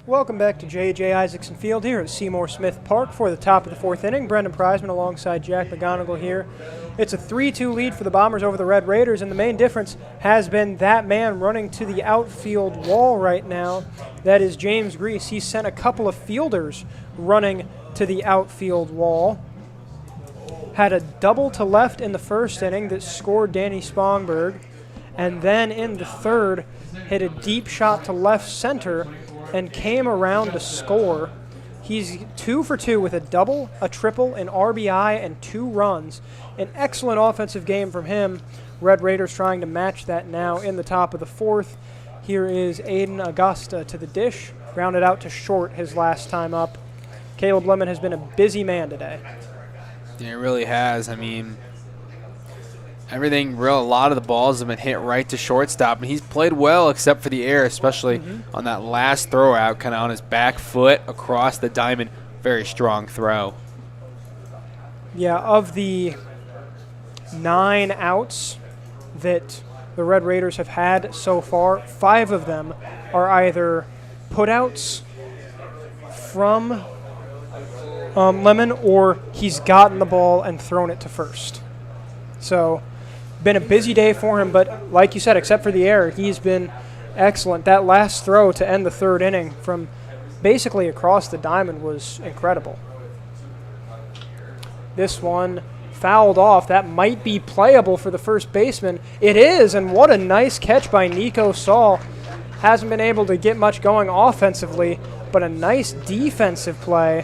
Welcome back to JJ Isaacson Field here at Seymour Smith Park for the top of the 4th inning. Brendan Preisman alongside Jack McGonigal here. It's a 3-2 lead for the Bombers over the Red Raiders, and the main difference has been that man running to the outfield wall right now. That is James Grease. He sent a couple of fielders running to the outfield wall. Had a double to left in the first inning that scored Danny Spongberg, and then in the third hit a deep shot to left center and came around to score. He's 2 for 2 with a double, a triple, an RBI, and 2 runs. An excellent offensive game from him. Red Raiders trying to match that now in the top of the 4th. Here is Aiden Augusta to the dish. Grounded out to short his last time up. Caleb Lemon has been a busy man today. Yeah, it really has. I mean, a lot of the balls have been hit right to shortstop, and he's played well except for the air, especially on that last throw out, kind of on his back foot across the diamond. Very strong throw. Yeah, of the 9 outs that the Red Raiders have had so far, 5 of them are either putouts from Lemon, or he's gotten the ball and thrown it to first. So, been a busy day for him, but like you said, except for the air, he's been excellent. That last throw to end the 3rd inning from basically across the diamond was incredible. This one fouled off. That might be playable for the first baseman. It is, and what a nice catch by Nico Saul. Hasn't been able to get much going offensively, but a nice defensive play.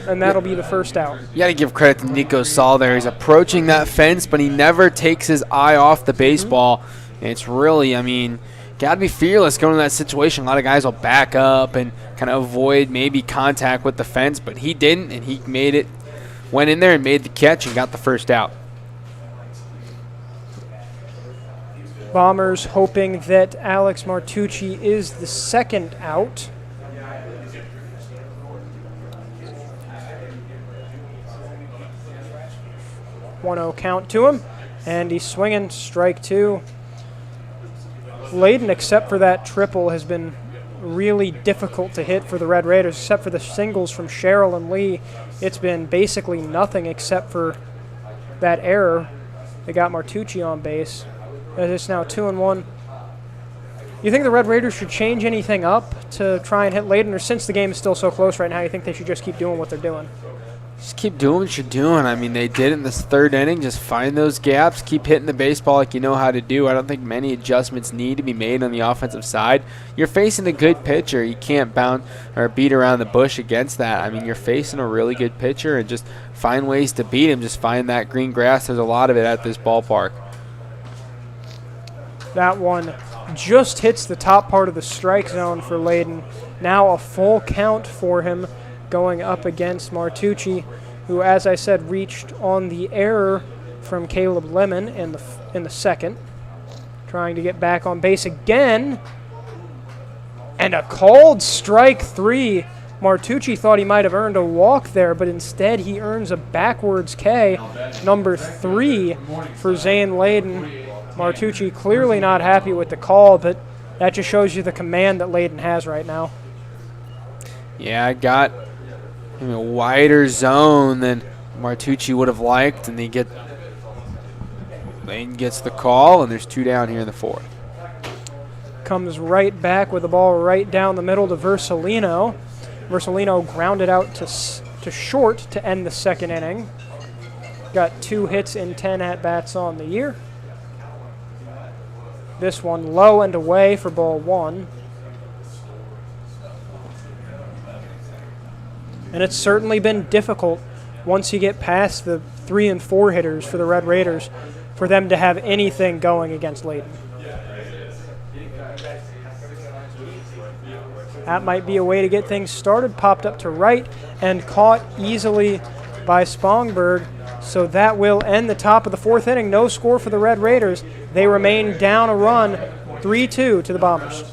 And that'll be the first out. You got to give credit to Nico Saul there. He's approaching that fence, but he never takes his eye off the baseball. And it's really, I mean, got to be fearless going to that situation. A lot of guys will back up and kind of avoid maybe contact with the fence, but he didn't, and he went in there and made the catch and got the first out. Bombers hoping that Alex Martucci is the second out. 1-0 count to him, and he's swinging, strike 2. Layden, except for that triple, has been really difficult to hit for the Red Raiders. Except for the singles from Sherrill and Lee, it's been basically nothing except for that error that got Martucci on base. As it's now 2-1. You think the Red Raiders should change anything up to try and hit Layden, or since the game is still so close right now, you think they should just keep doing what they're doing? Just keep doing what you're doing. I mean, they did in this 3rd inning. Just find those gaps. Keep hitting the baseball like you know how to do. I don't think many adjustments need to be made on the offensive side. You're facing a good pitcher. You can't bounce or beat around the bush against that. I mean, you're facing a really good pitcher, and just find ways to beat him. Just find that green grass. There's a lot of it at this ballpark. That one just hits the top part of the strike zone for Layden. Now a full count for him going up against Martucci. who, as I said, reached on the error from Caleb Lemon in the second. Trying to get back on base again. And a called strike 3. Martucci thought he might have earned a walk there, but instead he earns a backwards K, number 3 for Zane Layden. Martucci clearly not happy with the call, but that just shows you the command that Layden has right now. Yeah, I got a wider zone than Martucci would have liked, and Layden gets the call, and there's 2 down here in the 4th. Comes right back with the ball right down the middle to Versalino. Versalino grounded out to short to end the second inning. Got 2 hits in 10 at-bats on the year. This one low and away for ball 1. And it's certainly been difficult once you get past the 3 and 4 hitters for the Red Raiders for them to have anything going against Layden. That might be a way to get things started. Popped up to right and caught easily by Spongberg. So that will end the top of the 4th inning. No score for the Red Raiders. They remain down a run, 3-2 to the Bombers.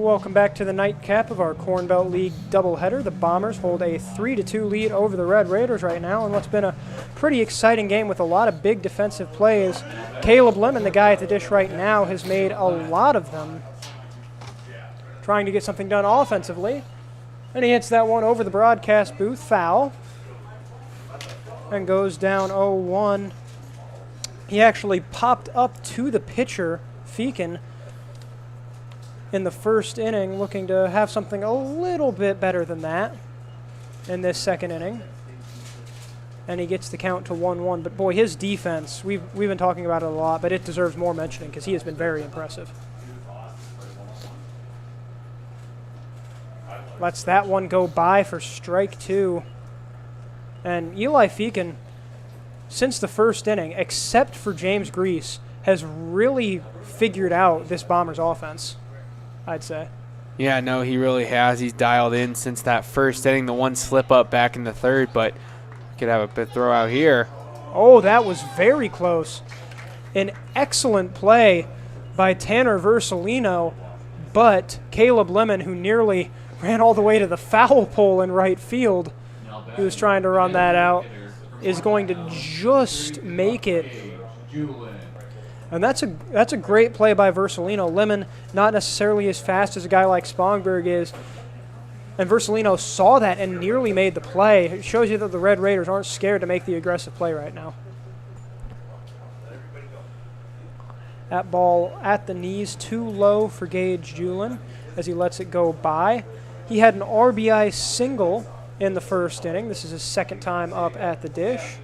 Welcome back to the nightcap of our Corn Belt League doubleheader. The Bombers hold a 3-2 lead over the Red Raiders right now in what's been a pretty exciting game with a lot of big defensive plays. Caleb Lemon, the guy at the dish right now, has made a lot of them, trying to get something done offensively. And he hits that one over the broadcast booth, foul, and goes down 0-1. He actually popped up to the pitcher, Feakin, in the first inning, looking to have something a little bit better than that in this second inning. And he gets the count to 1-1. But, boy, his defense, we've been talking about it a lot, but it deserves more mentioning because he has been very impressive. Lets that one go by for strike 2. And Eli Feakin, since the first inning, except for James Grease, has really figured out this Bombers offense, I'd say. Yeah, no, he really has. He's dialed in since that first inning, the one slip up back in the 3rd, but could have a bit throw out here. Oh, that was very close. An excellent play by Tanner Versalino, but Caleb Lemon, who nearly ran all the way to the foul pole in right field, he was trying to run that out, is going to just make it. And that's a great play by Versalino. Lemon, not necessarily as fast as a guy like Spongberg is. And Versalino saw that and nearly made the play. It shows you that the Red Raiders aren't scared to make the aggressive play right now. That ball at the knees, too low for Gage Julin as he lets it go by. He had an RBI single in the first inning. This is his second time up at the dish.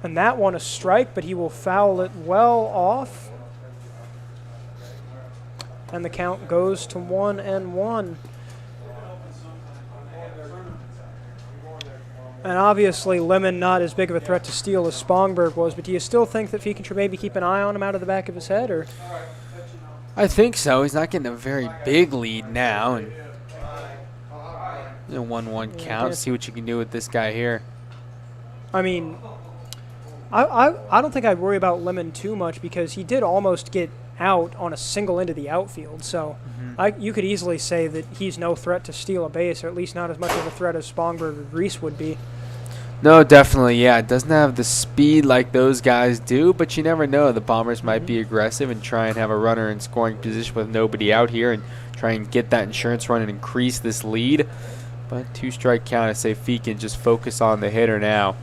And that one a strike, but he will foul it well off. and the count goes to 1-1. And obviously, Lemon not as big of a threat to steal as Spongberg was, but do you still think that Feeken should maybe keep an eye on him out of the back of his head? Or? I think so. He's not getting a very big lead now. And 1-1 count. See what you can do with this guy here. I mean, I don't think I'd worry about Lemon too much because he did almost get out on a single into the outfield. So you could easily say that he's no threat to steal a base, or at least not as much of a threat as Spongberg or Grease would be. No, definitely, yeah. It doesn't have the speed like those guys do, but you never know. The Bombers might be aggressive and try and have a runner in scoring position with nobody out here and try and get that insurance run and increase this lead. But 2-strike count, I say Feeken just focus on the hitter now.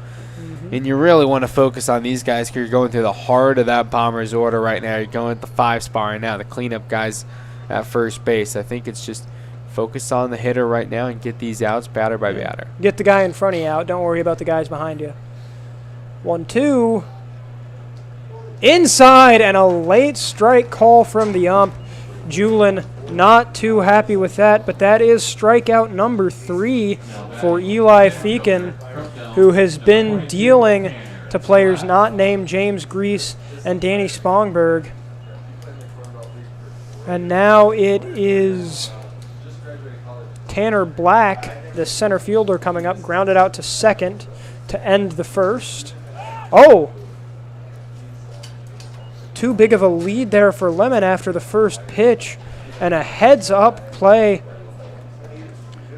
And you really want to focus on these guys because you're going through the heart of that Bombers order right now. You're going at the 5 spot right now, the cleanup guys at first base. I think it's just focus on the hitter right now and get these outs batter by batter. Get the guy in front of you out. Don't worry about the guys behind you. 1-2. Inside, and a late strike call from the ump. Julin not too happy with that, but that is strikeout number 3 for Eli Feeken, who has been dealing to players not named James Grease and Danny Spongberg. And now it is Tanner Black, the center fielder, coming up, grounded out to second to end the first. Oh! Too big of a lead there for Lemon after the first pitch, and a heads-up play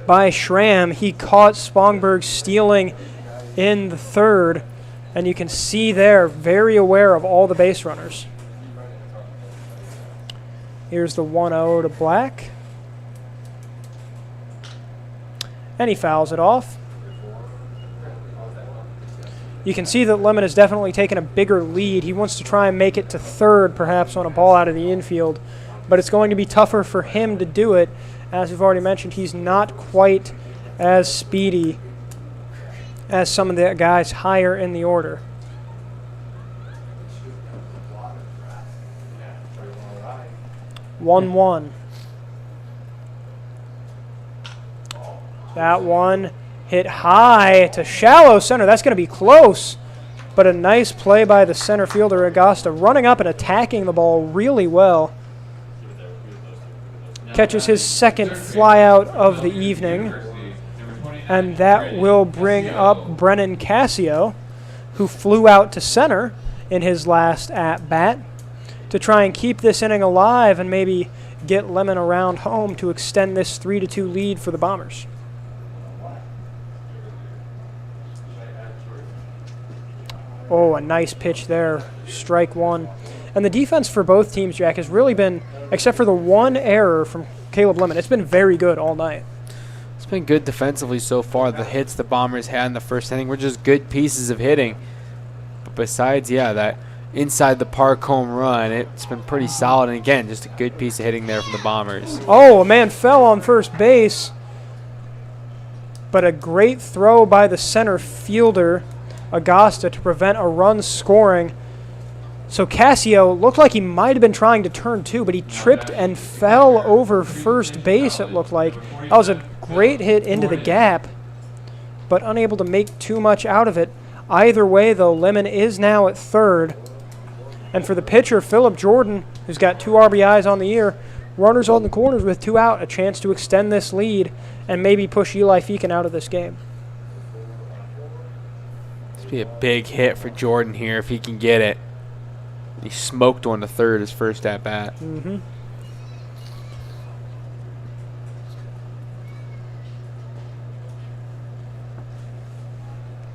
by Schramm. He caught Spongberg stealing in the third, and you can see there, very aware of all the base runners. Here's the 1-0 to Black. And he fouls it off. You can see that Lemon has definitely taken a bigger lead. He wants to try and make it to third, perhaps on a ball out of the infield, but it's going to be tougher for him to do it. As we've already mentioned, he's not quite as speedy as some of the guys higher in the order. One. That one hit high to shallow center. That's going to be close, but a nice play by the center fielder, Agasta, running up and attacking the ball really well. Catches his second flyout of the evening, and that will bring up Brennan Cassio, who flew out to center in his last at-bat to try and keep this inning alive and maybe get Lemon around home to extend this 3-2 lead for the Bombers. Oh, a nice pitch there. Strike one. And the defense for both teams, Jack, has really been, except for the one error from Caleb Lemon, it's been very good all night. It's been good defensively so far. The hits the Bombers had in the first inning were just good pieces of hitting. But besides, yeah, that inside the park home run, it's been pretty solid. And again, just a good piece of hitting there from the Bombers. Oh, a man fell on first base. But a great throw by the center fielder, Agasta, to prevent a run scoring. So Cassio looked like he might have been trying to turn two, but he tripped and fell over first base, it looked like. That was a great hit into the gap, but unable to make too much out of it. Either way, though, Lemon is now at third. And for the pitcher, Phillip Jordan, who's got 2 RBIs on the year, runners on the corners with 2 out, a chance to extend this lead and maybe push Eli Feeken out of this game. This be a big hit for Jordan here if he can get it. He smoked one to third his first at bat.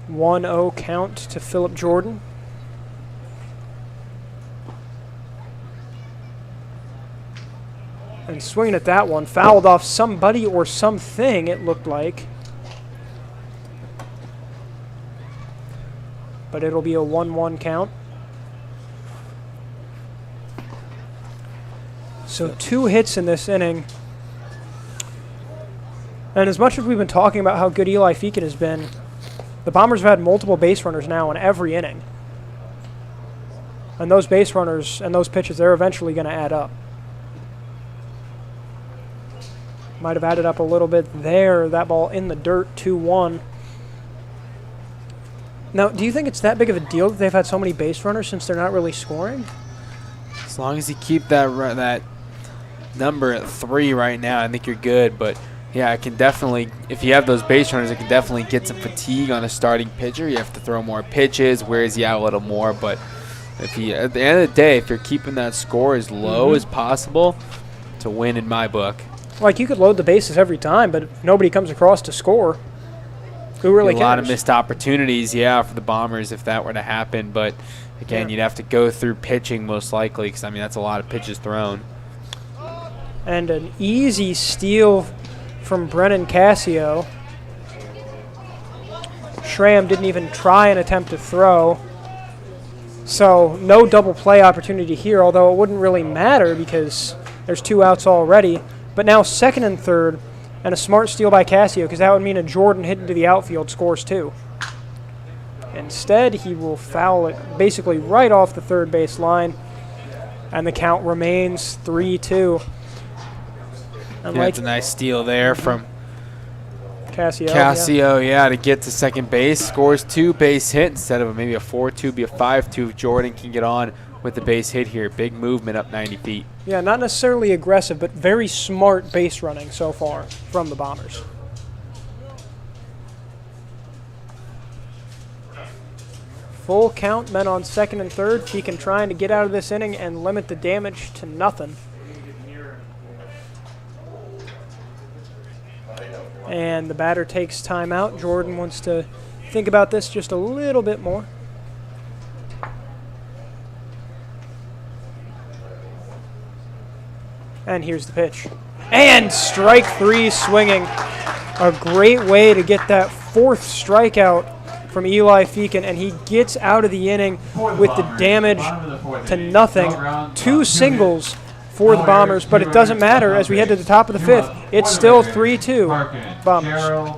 1-0 count to Phillip Jordan. And swinging at that one, fouled off somebody or something, it looked like. But it'll be a 1-1 count. So 2 hits in this inning. And as much as we've been talking about how good Eli Feeken has been, the Bombers have had multiple base runners now in every inning. And those base runners and those pitches, they're eventually going to add up. Might have added up a little bit there. That ball in the dirt, 2-1. Now, do you think it's that big of a deal that they've had so many base runners since they're not really scoring? As long as you keep that number at 3 right now, I think you're good. But, yeah, it can definitely, if you have those base runners, it can definitely get some fatigue on a starting pitcher. You have to throw more pitches, wears you out a little more. But if you, at the end of the day, if you're keeping that score as low as possible, to win in my book. Like, you could load the bases every time, but if nobody comes across to score, who really cares? A lot of missed opportunities, yeah, for the Bombers if that were to happen. But, again, you'd have to go through pitching most likely because, I mean, that's a lot of pitches thrown. And an easy steal from Brennan Cassio. Schramm didn't even try an attempt to throw. So no double play opportunity here, although it wouldn't really matter because there's 2 outs already. But now second and third, and a smart steal by Cassio because that would mean a Jordan hit into the outfield scores 2. Instead, he will foul it basically right off the third base line, and the count remains 3-2. Yeah, it's a nice steal there from Cassio, yeah, to get to second base. Scores 2 base hit instead of maybe a 4-2, be a 5-2 if Jordan can get on with the base hit here. Big movement up 90 feet. Yeah, not necessarily aggressive, but very smart base running so far from the Bombers. Full count, men on second and third. Feakin trying to get out of this inning and limit the damage to nothing. And the batter takes time out. Jordan wants to think about this just a little bit more. And here's the pitch. And strike 3 swinging. A great way to get that 4th strikeout from Eli Feakin, and he gets out of the inning with the damage to nothing. 2 singles for the Bombers, but it doesn't matter as we head to the top of the 5th. It's still 3-2 Bombers.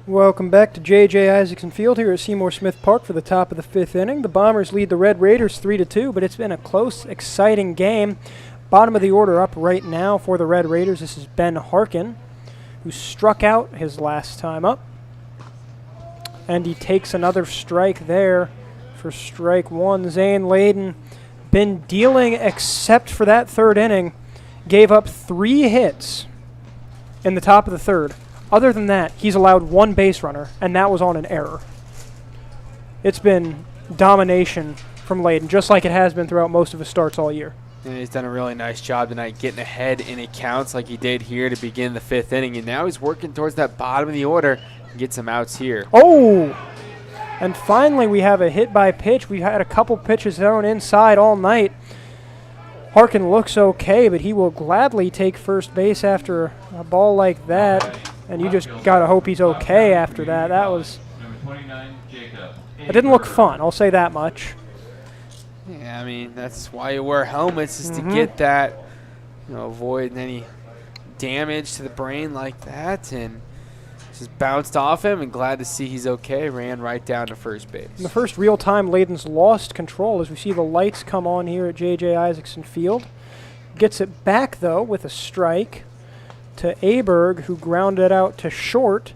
Welcome back to JJ Isaacson Field here at Seymour Smith Park for the top of the 5th inning. The Bombers lead the Red Raiders 3-2, but it's been a close, exciting game. Bottom of the order up right now for the Red Raiders. This is Ben Harkin, who struck out his last time up. And he takes another strike there for strike 1. Zane Layden been dealing except for that 3rd inning. Gave up 3 hits in the top of the 3rd. Other than that, he's allowed 1 base runner, and that was on an error. It's been domination from Layden, just like it has been throughout most of his starts all year. And he's done a really nice job tonight getting ahead in accounts like he did here to begin the 5th inning. And now he's working towards that bottom of the order and get some outs here. Oh! And finally we have a hit by pitch. We've had a couple pitches thrown inside all night. Harkin looks okay, but he will gladly take first base after a ball like that. And you just got to hope he's okay after that. It didn't look fun, I'll say that much. Yeah, I mean, that's why you wear helmets, is to get that, avoid any damage to the brain like that. And just bounced off him, and glad to see he's okay. Ran right down to first base. In the first real time, Layden's lost control as we see the lights come on here at JJ Isaacson Field. Gets it back, though, with a strike to Aberg, who grounded out to short.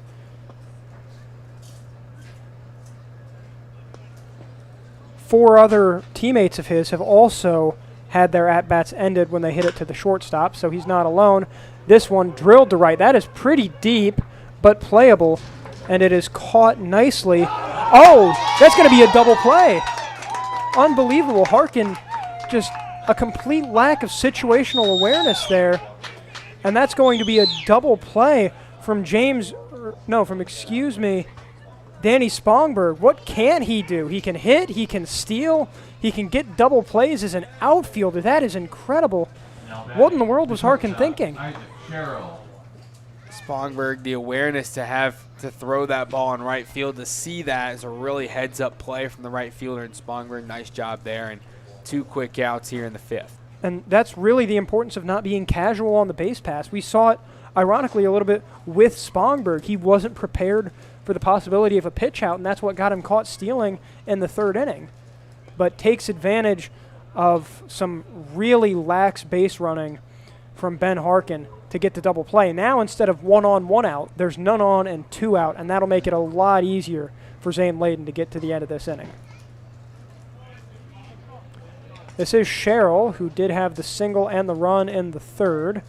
Four other teammates of his have also had their at-bats ended when they hit it to the shortstop, so he's not alone. This one drilled to right. That is pretty deep, but playable, and it is caught nicely. Oh, that's going to be a double play. Unbelievable. Harkin, just a complete lack of situational awareness there, and that's going to be a double play from Danny Spongberg. What can he do? He can hit, he can steal, he can get double plays as an outfielder. That is incredible. What in the world was Harkin thinking? Spongberg, the awareness to have to throw that ball in right field, to see that is a really heads-up play from the right fielder, and Spongberg, nice job there, and 2 quick outs here in the 5th. And that's really the importance of not being casual on the base pass. We saw it, ironically, a little bit with Spongberg. He wasn't prepared for the possibility of a pitch out, and that's what got him caught stealing in the 3rd inning. But takes advantage of some really lax base running from Ben Harkin to get the double play. Now, instead of 1 on, 1 out, there's none on and 2 out, and that'll make it a lot easier for Zane Layden to get to the end of this inning. This is Sherrill, who did have the single and the run in the 3rd,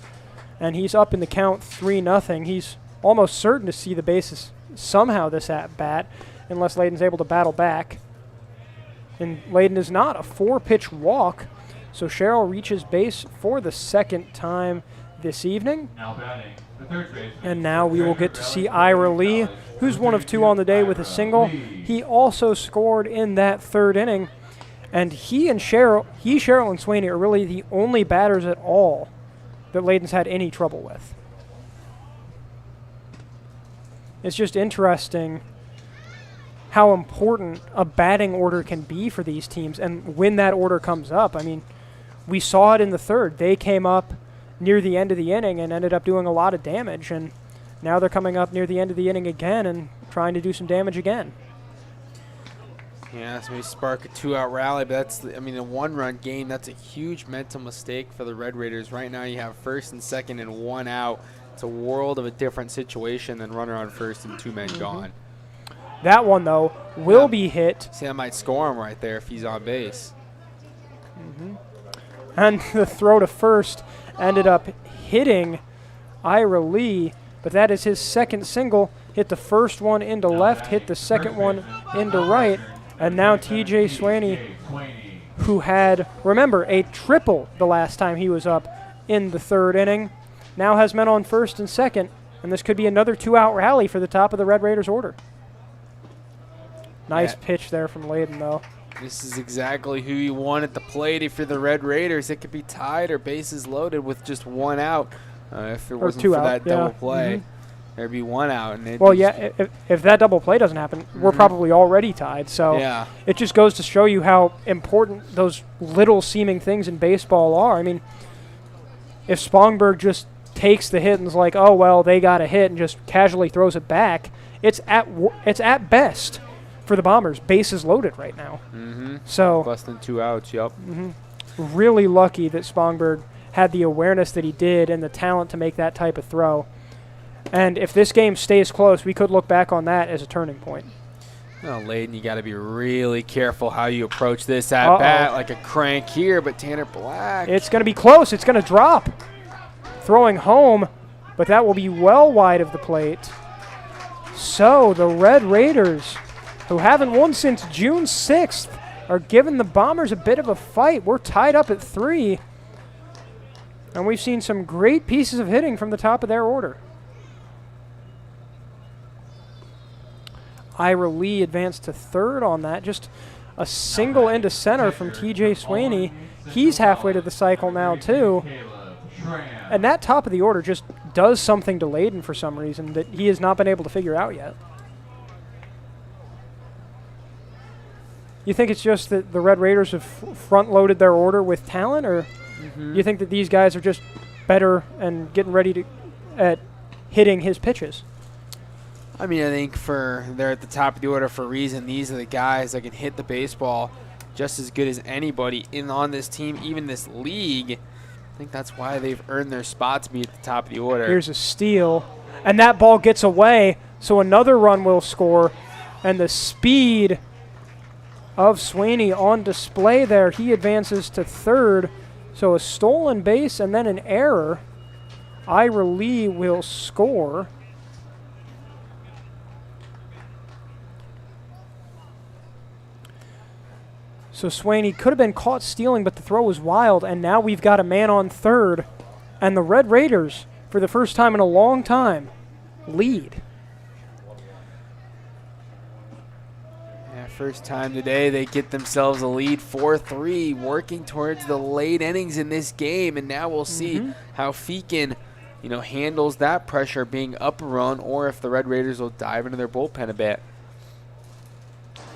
and he's up in the count 3-0. He's almost certain to see the bases somehow this at-bat, unless Layden's able to battle back. And Layden is not. A 4-pitch walk, so Sherrill reaches base for the 2nd time this evening. And now we will get to see Ira Lee, who's 1 of 2 on the day with a single. He also scored in that 3rd inning, and Sherrill and Swaney are really the only batters at all that Layden's had any trouble with. It's just interesting how important a batting order can be for these teams, and when that order comes up. I mean, we saw it in the 3rd. They came up near the end of the inning and ended up doing a lot of damage, and now they're coming up near the end of the inning again and trying to do some damage again. Yeah, so we spark a 2-out rally, but that's, a 1-run game, that's a huge mental mistake for the Red Raiders. Right now you have 1st and 2nd and 1 out. It's a world of a different situation than runner on 1st and 2 men gone. That one, though, will be hit. See, that might score him right there if he's on base. And the throw to first ended up hitting Ira Lee, but that is his 2nd single. Hit the first one into left, hit the 2nd one into right, and now TJ Swaney, who had, remember, a triple the last time he was up in the 3rd inning, now has men on 1st and 2nd, and this could be another 2-out rally for the top of the Red Raiders order. Nice pitch there from Layden, though. This is exactly who you want at the plate if you're the Red Raiders. It could be tied or bases loaded with just 1 out. If it wasn't for that double play, there'd be 1 out. And if that double play doesn't happen, we're probably already tied. So it just goes to show you how important those little seeming things in baseball are. I mean, if Spongberg just takes the hit and is like, oh, well, they got a hit, and just casually throws it back, it's at best for the Bombers bases loaded right now. So less than 2 outs. Really lucky that Spongberg had the awareness that he did and the talent to make that type of throw. And if this game stays close, we could look back on that as a turning point. Well, Layden, you got to be really careful how you approach this at bat, like a crank here, but Tanner Black. It's going to be close. It's going to drop. Throwing home, but that will be well wide of the plate. So the Red Raiders, who haven't won since June 6th, are giving the Bombers a bit of a fight. We're tied up at 3, and we've seen some great pieces of hitting from the top of their order. Ira Lee advanced to 3rd on that. Just A single into center from TJ Swaney. He's halfway to the cycle now, too. And that top of the order just does something to Layden for some reason that he has not been able to figure out yet. You think it's just that the Red Raiders have front-loaded their order with talent, or you think that these guys are just better and getting ready at hitting his pitches? I mean, I think they're at the top of the order for a reason. These are the guys that can hit the baseball just as good as anybody on this team, even this league. I think that's why they've earned their spot to be at the top of the order. Here's a steal, and that ball gets away, so another run will score, and the speed of Swaney on display there. He advances to third, so a stolen base and then an error. Ira Lee will score. So Swaney could have been caught stealing, but the throw was wild, and now we've got a man on third, and the Red Raiders, for the first time in a long time, lead. First time today they get themselves a lead 4-3, working towards the late innings in this game, and now we'll see how Feakin, handles that pressure being up a run, or if the Red Raiders will dive into their bullpen a bit.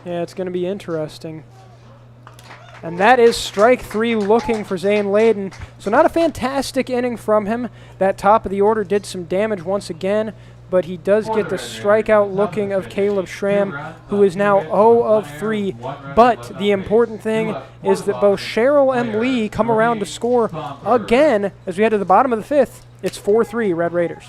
Yeah, it's going to be interesting. And that is strike three looking for Zane Layden. So not a fantastic inning from him. That top of the order did some damage once again, but he does get the strikeout looking of Caleb Schramm, who is now 0 of 3. But the important thing is that both Sherrill and Lee come around to score again as we head to the bottom of the fifth. It's 4-3 Red Raiders.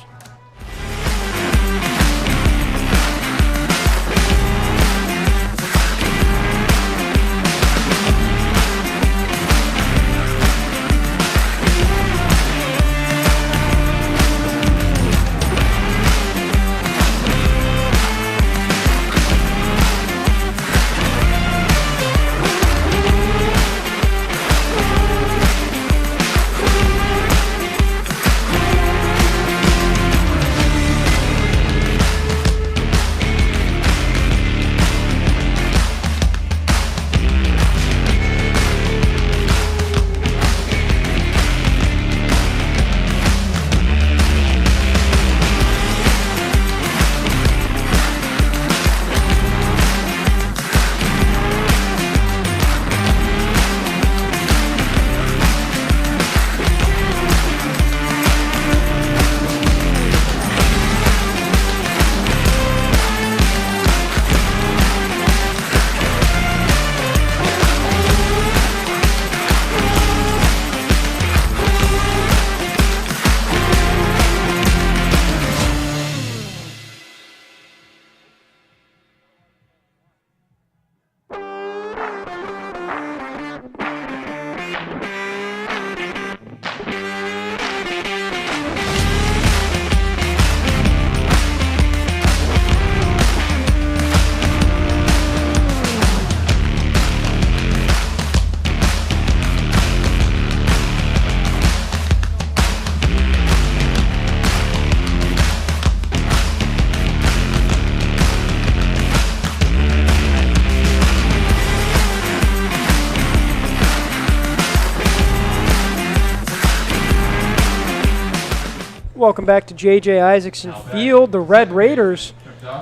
Welcome back to JJ Isaacson Field. The Red Raiders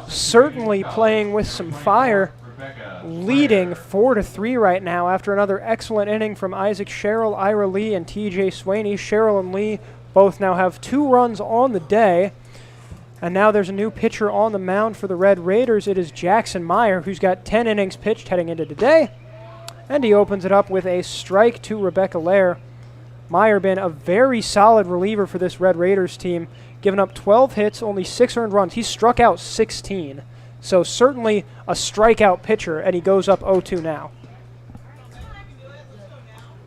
certainly playing with some fire, leading 4-3 right now after another excellent inning from Isaac Sherrill, Ira Lee, and TJ Swaney. Sherrill and Lee both now have 2 runs on the day. And now there's a new pitcher on the mound for the Red Raiders. It is Jackson Meyer, who's got 10 innings pitched heading into today. And he opens it up with a strike to Rebecca Lair. Meyer been a very solid reliever for this Red Raiders team, giving up 12 hits, only 6 earned runs. He's struck out 16, so certainly a strikeout pitcher, and he goes up 0-2 now.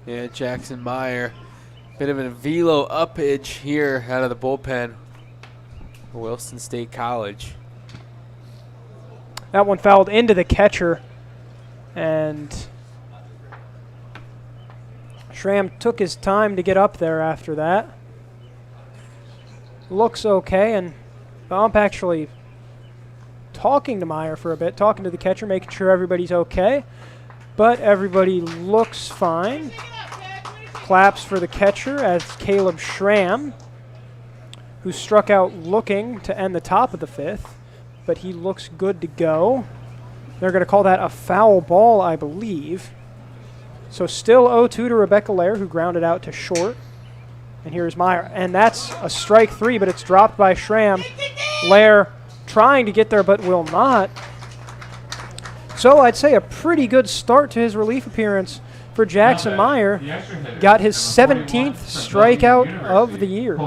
Yeah, Jackson Meyer, bit of a velo uppage here out of the bullpen for Wilson State College. That one fouled into the catcher, and Schramm took his time to get up there after that. Looks okay, and Bump actually talking to Meyer for a bit, talking to the catcher, making sure everybody's okay. but everybody looks fine. Claps for the catcher as Caleb Schramm, who struck out looking to end the top of the 5th, but he looks good to go. They're going to call that a foul ball, I believe. So still 0-2 to Rebecca Lair, who grounded out to short. And here's Meyer. And that's a strike 3, but it's dropped by Schramm. Lair trying to get there, but will not. So I'd say a pretty good start to his relief appearance for Jackson Meyer. Got his 17th strikeout of the year.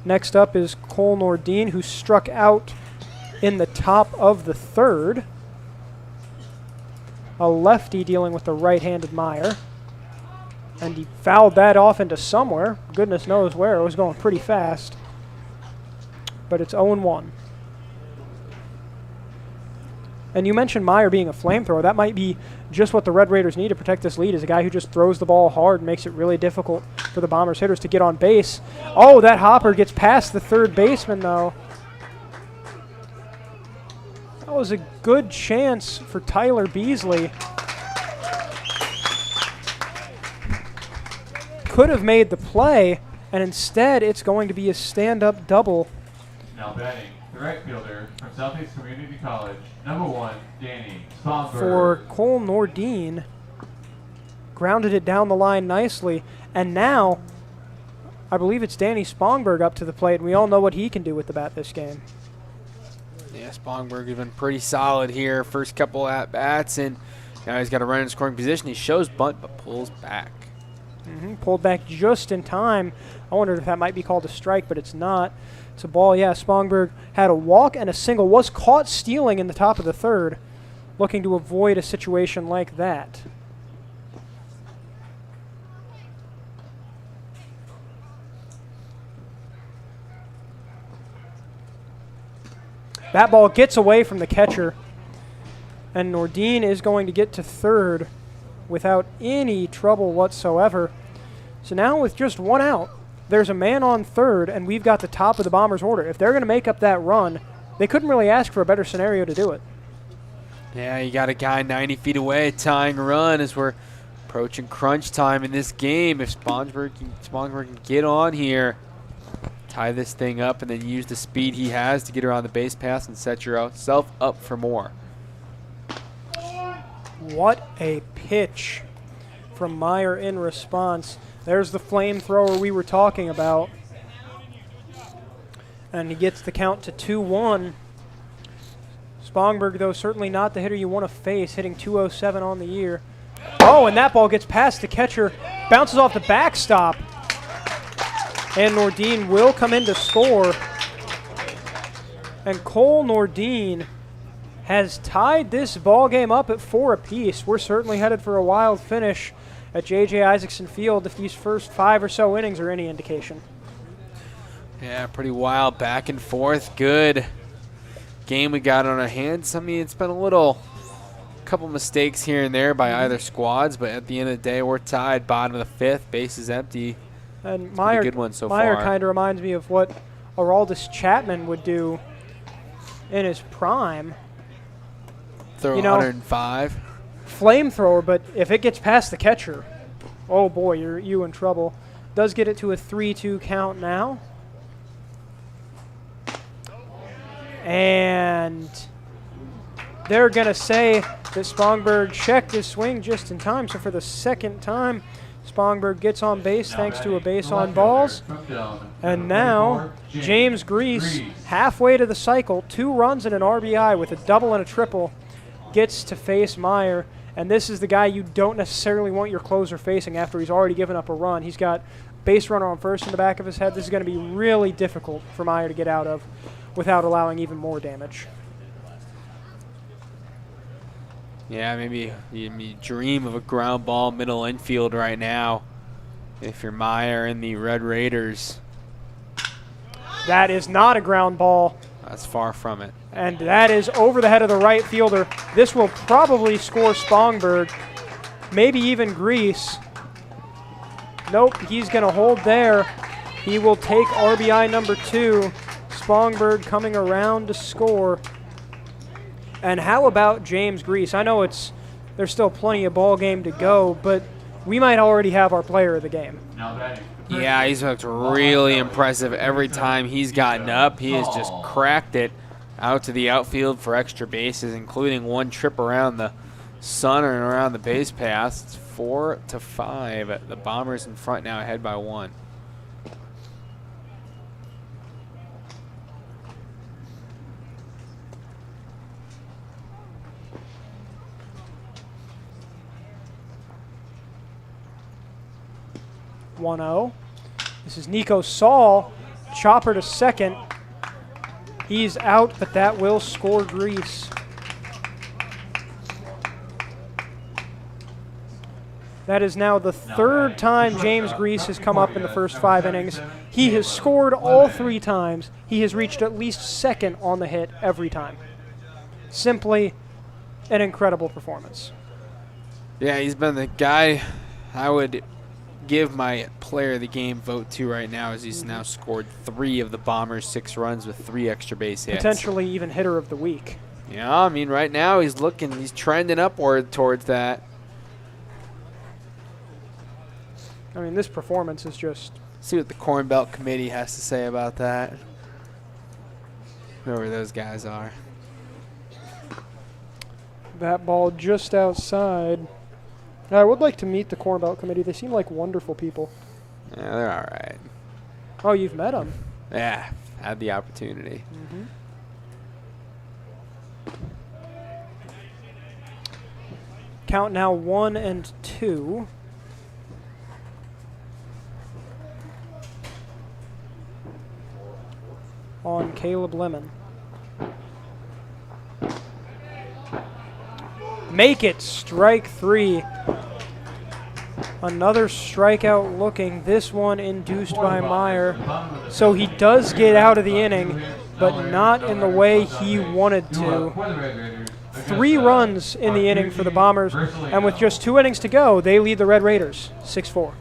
Next up is Cole Nordine, who struck out in the top of the 3rd. A lefty dealing with the right-handed Meyer. And he fouled that off into somewhere. Goodness knows where. It was going pretty fast. But it's 0-1. And you mentioned Meyer being a flamethrower. That might be just what the Red Raiders need to protect this lead, is a guy who just throws the ball hard and makes it really difficult for the Bombers hitters to get on base. Oh, that hopper gets past the 3rd baseman, though. That was a good chance for Tyler Beasley. Could have made the play, and instead it's going to be a stand-up double. Now batting, the right fielder from Southeast Community College, number 1, Danny Spongberg. For Cole Nordine, grounded it down the line nicely, and now I believe it's Danny Spongberg up to the plate, and we all know what he can do with the bat this game. Yeah, Spongberg has been pretty solid here. First couple at-bats, and now he's got a run in scoring position. He shows bunt, but pulls back. Pulled back just in time. I wondered if that might be called a strike, but it's not. It's a ball. Yeah, Spongberg had a walk and a single, was caught stealing in the top of the 3rd, looking to avoid a situation like that. That ball gets away from the catcher, and Nordine is going to get to 3rd without any trouble whatsoever. So now with just 1 out, there's a man on 3rd, and we've got the top of the Bombers' order. If they're going to make up that run, they couldn't really ask for a better scenario to do it. Yeah, you got a guy 90 feet away tying a run as we're approaching crunch time in this game. If Spongberg can get on here, tie this thing up, and then use the speed he has to get around the base pass and set yourself up for more. What a pitch from Meyer in response. There's the flamethrower we were talking about. And he gets the count to 2-1. Spongberg, though, certainly not the hitter you want to face, hitting .207 on the year. Oh, and that ball gets past the catcher, bounces off the backstop. And Nordine will come in to score. And Cole Nordine has tied this ball game up at 4 apiece. We're certainly headed for a wild finish at JJ Isaacson Field if these first 5 or so innings are any indication. Yeah, pretty wild back and forth. Good game we got on our hands. I mean, it's been a couple mistakes here and there by either squads, but at the end of the day, we're tied bottom of the 5th. Base is empty. And Meyer, good one so Meyer far. kind of reminds me of what Aroldis Chapman would do in his prime. Throw 105. Flamethrower, but if it gets past the catcher, oh boy, you're in trouble. Does get it to a 3-2 count now. And they're going to say that Spongberg checked his swing just in time. So for the second time, Spongberg gets on base thanks to a base on balls. And now James Grease, halfway to the cycle, 2 runs and an RBI with a double and a triple, gets to face Meyer. And this is the guy you don't necessarily want your closer facing after he's already given up a run. He's got base runner on first in the back of his head. This is going to be really difficult for Meyer to get out of without allowing even more damage. Yeah, maybe you dream of a ground ball middle infield right now if you're Meyer and the Red Raiders. That is not a ground ball. That's far from it. And that is over the head of the right fielder. This will probably score Spongberg, maybe even Grease. Nope, he's going to hold there. He will take RBI number 2. Spongberg coming around to score. And how about James Grease? I know there's still plenty of ball game to go, but we might already have our player of the game. Yeah, he's looked really impressive every time he's gotten up. He has just cracked it out to the outfield for extra bases, including one trip around the sun and around the base paths. It's 4-5. The Bombers in front now, ahead by 1. This is Nico Saul. Chopper to second. He's out, but that will score Grease. That is now the 3rd time James Grease has come up in the first 5 innings. He has scored all 3 times. He has reached at least second on the hit every time. Simply an incredible performance. Yeah, he's been the guy I would give my player of the game vote to right now, as he's now scored 3 of the Bombers' 6 runs with 3 extra base hits. Potentially even hitter of the week. Yeah, I mean, right now he's trending upward towards that. I mean, this performance is just... See what the Corn Belt Committee has to say about that. Whoever those guys are. That ball just outside. I would like to meet the Corn Belt Committee. They seem like wonderful people. Yeah, they're all right. Oh, you've met them? Yeah, had the opportunity. Count now 1-2. On Caleb Lemon. Make it strike 3. Another strikeout looking. This one induced by Meyer. So he does get out of the inning, but not in the way he wanted to. 3 runs in the inning for the Bombers, and with just 2 innings to go, they lead the Red Raiders 6-4.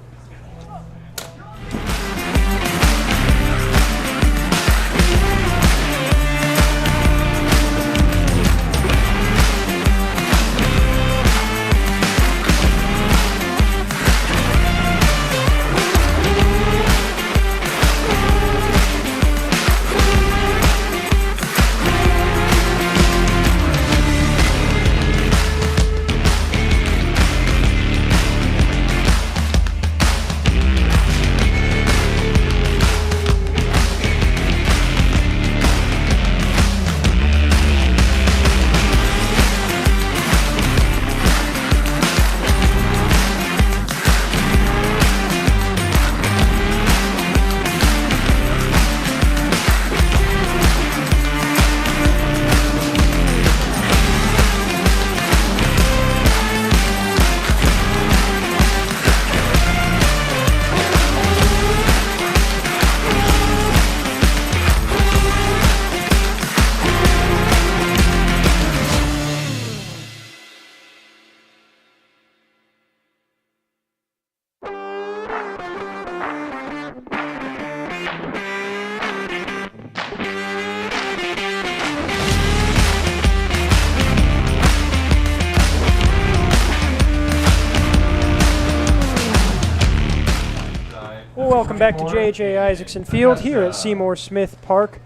Welcome back to JJ Isaacson Field here at Seymour Smith Park.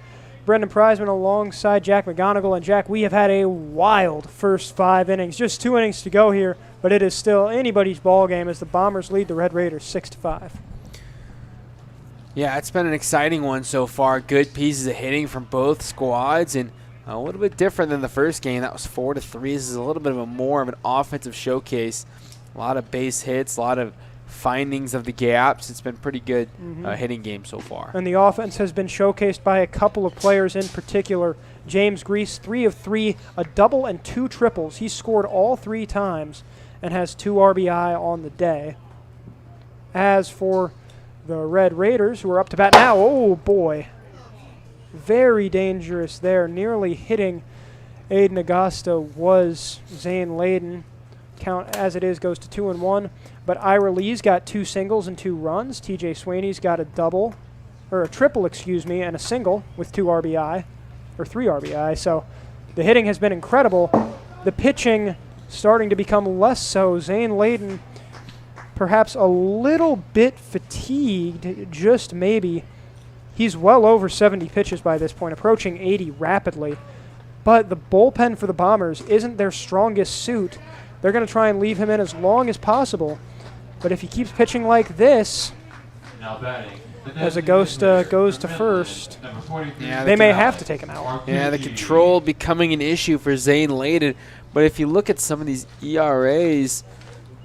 Brendan Preisman alongside Jack McGonigal. And Jack, we have had a wild first 5 innings. Just 2 innings to go here, but it is still anybody's ball game as the Bombers lead the Red Raiders 6-5. Yeah, it's been an exciting one so far. Good pieces of hitting from both squads, and a little bit different than the first game. That was 4-3. This is a little bit of a more of an offensive showcase. A lot of base hits, a lot of findings of the gaps. It's been pretty good hitting game so far. And the offense has been showcased by a couple of players in particular. James Grease, 3 of 3, a double and 2 triples. He scored all 3 times and has 2 RBI on the day. As for the Red Raiders, who are up to bat now, oh boy, very dangerous there. Nearly hitting Aiden Augusta was Zane Layden. Count as it is goes to 2-1. But Ira Lee's got 2 singles and 2 runs. TJ Swaney's got a double. or a triple, excuse me, and a single with 2 RBI, or 3 RBI. So the hitting has been incredible. The pitching starting to become less so. Zane Layden perhaps a little bit fatigued, just maybe. He's well over 70 pitches by this point, approaching 80 rapidly. But the bullpen for the Bombers isn't their strongest suit. They're going to try and leave him in as long as possible. But if he keeps pitching like this, Now batting, as Agosta goes to first, Yeah, they may have to take him out. Yeah, the control becoming an issue for Zane Layden. But if you look at some of these ERAs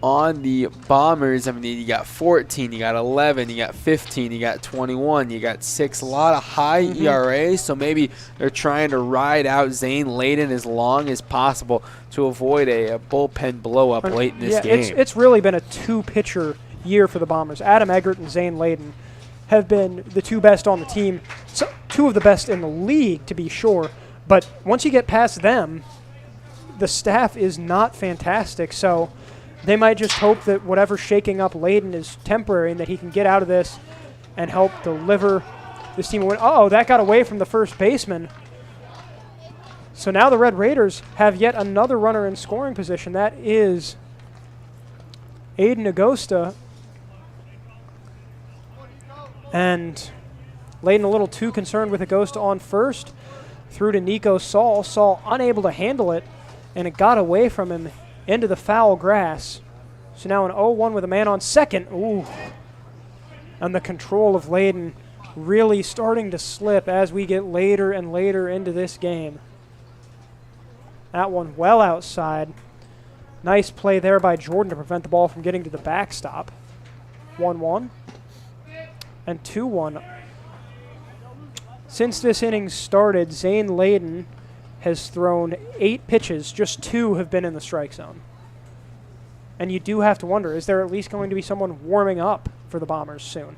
on the Bombers, I mean, you got 14, you got 11, you got 15, you got 21, you got 6. A lot of high ERAs, so maybe they're trying to ride out Zane Layden as long as possible to avoid a bullpen blow-up late in this game. It's really been a 2-pitcher year for the Bombers. Adam Eggert and Zane Layden have been the 2 best on the team, so 2 of the best in the league, to be sure. But once you get past them, the staff is not fantastic, so they might just hope that whatever's shaking up Layden is temporary and that he can get out of this and help deliver this team a win. Oh, that got away from the first baseman. So now the Red Raiders have yet another runner in scoring position. That is Aiden Agosta. And Layden a little too concerned with Agosta on first. Through to Nico Saul. Saul unable to handle it, and it got away from him into the foul grass. So now an 0-1 with a man on second. Ooh. And the control of Layden really starting to slip as we get later and later into this game. That one well outside. Nice play there by Jordan to prevent the ball from getting to the backstop. 1-1 and 2-1. Since this inning started, Zane Layden has thrown 8 pitches. Just 2 have been in the strike zone. And you do have to wonder, is there at least going to be someone warming up for the Bombers soon?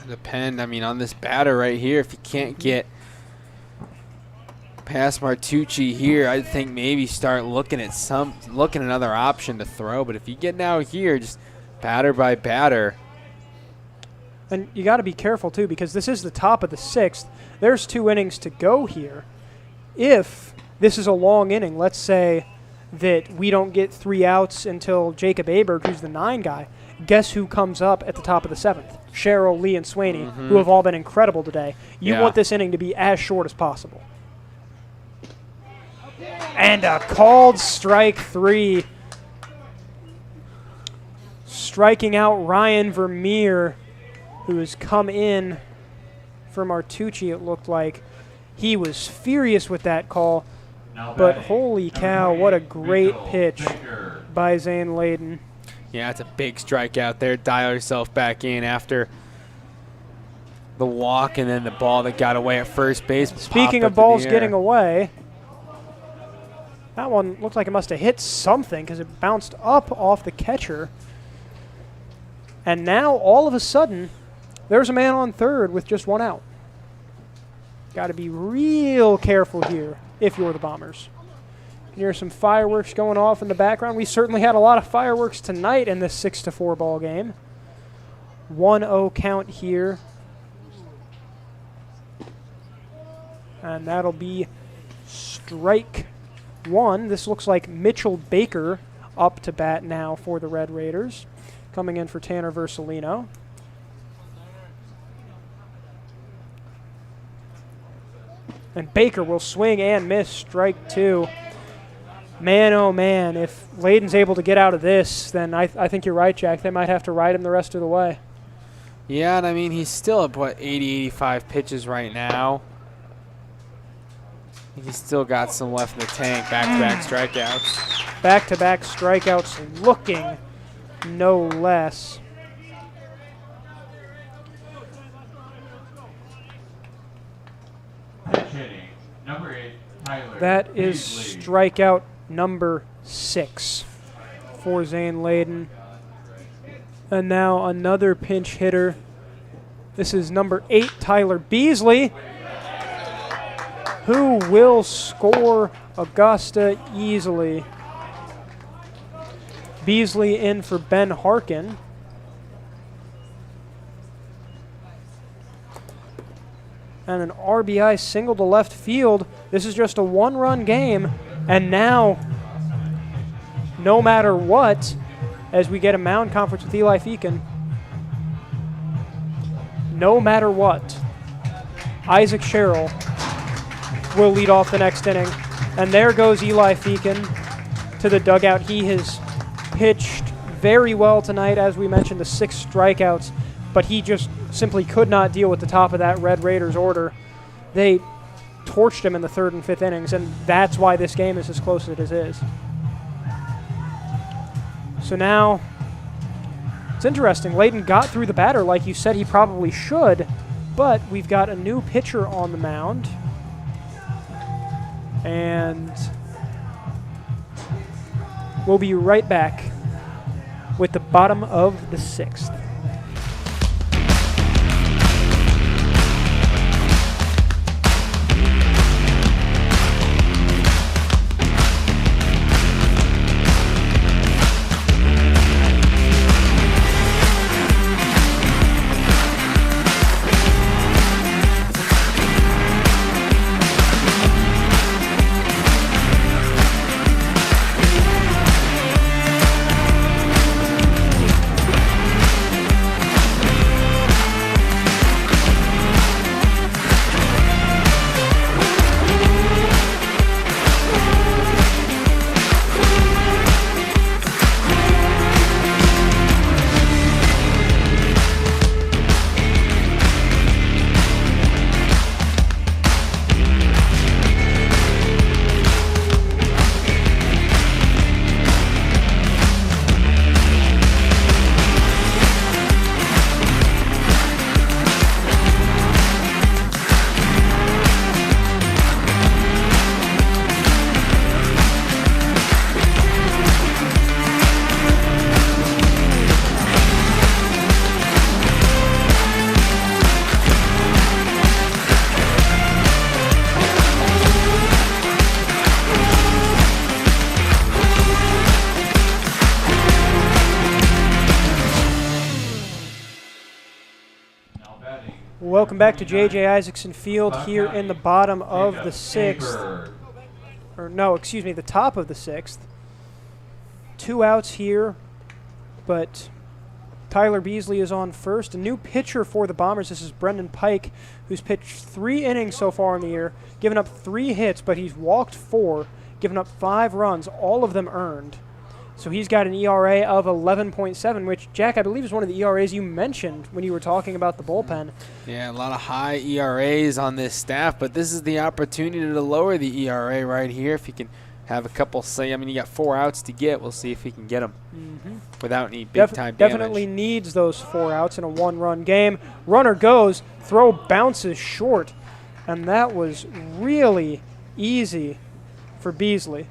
Depend, I mean, on this batter right here. If you can't get past Martucci here, I think maybe start looking at another option to throw. But if you get now here, just batter by batter. And you got to be careful, too, because this is the top of the 6th. There's 2 innings to go here. If this is a long inning, let's say that we don't get 3 outs until Jacob Aberg, who's the 9 guy, guess who comes up at the top of the 7th? Cheryl, Lee, and Swaney, who have all been incredible today. You want this inning to be as short as possible. And a called strike 3. Striking out Ryan Vermeer, who has come in for Martucci, it looked like. He was furious with that call, but holy cow, what a great pitch by Zane Layden. Yeah, it's a big strikeout there. Dial yourself back in after the walk and then the ball that got away at first base. Speaking of balls getting away, that one looked like it must have hit something because it bounced up off the catcher. And now, all of a sudden, there's a man on third with just 1 out. Got to be real careful here if you're the Bombers. Here's some fireworks going off in the background. We certainly had a lot of fireworks tonight in this 6-4 ball game. 1-0 count here. And that'll be strike 1. This looks like Mitchell Baker up to bat now for the Red Raiders, coming in for Tanner Versalino. And Baker will swing and miss, strike 2. Man, oh man, if Layden's able to get out of this, then I think you're right, Jack. They might have to ride him the rest of the way. Yeah, and I mean, he's still at, 80, 85 pitches right now. He's still got some left in the tank. Back-to-back strikeouts. Back-to-back strikeouts looking no less. Hitting, number 8, Tyler. That is Beasley. strikeout number 6 for Zane Layden. And now another pinch hitter. This is number 8, Tyler Beasley, who will score Augusta easily. Beasley in for Ben Harkin. and an RBI single to left field. This is just a one-run game, and now, no matter what, as we get a mound conference with Eli Feakin, no matter what, Isaac Sherrill will lead off the next inning. And there goes Eli Feakin to the dugout. He has pitched very well tonight, as we mentioned, the 6 strikeouts, but he just simply could not deal with the top of that Red Raiders order. They torched him in the 3rd and 5th innings, and that's why this game is as close as it is. So now, it's interesting. Layden got through the batter like you said he probably should, but we've got a new pitcher on the mound. And we'll be right back with the bottom of the 6th. Welcome back to JJ Isaacson Field here in the bottom of the 6th. Or no, excuse me, the top of the 6th. 2 outs here, but Tyler Beasley is on first. A new pitcher for the Bombers. This is Brendan Pike, who's pitched 3 innings so far in the year, given up 3 hits, but he's walked 4, given up 5 runs, all of them earned. So he's got an ERA of 11.7, which, Jack, I believe is one of the ERAs you mentioned when you were talking about the bullpen. Yeah, a lot of high ERAs on this staff, but this is the opportunity to lower the ERA right here. If you can have a couple, you got 4 outs to get. We'll see if he can get them without any big-time damage. Definitely needs those 4 outs in a 1-run game. Runner goes, throw bounces short, and that was really easy for Beasley.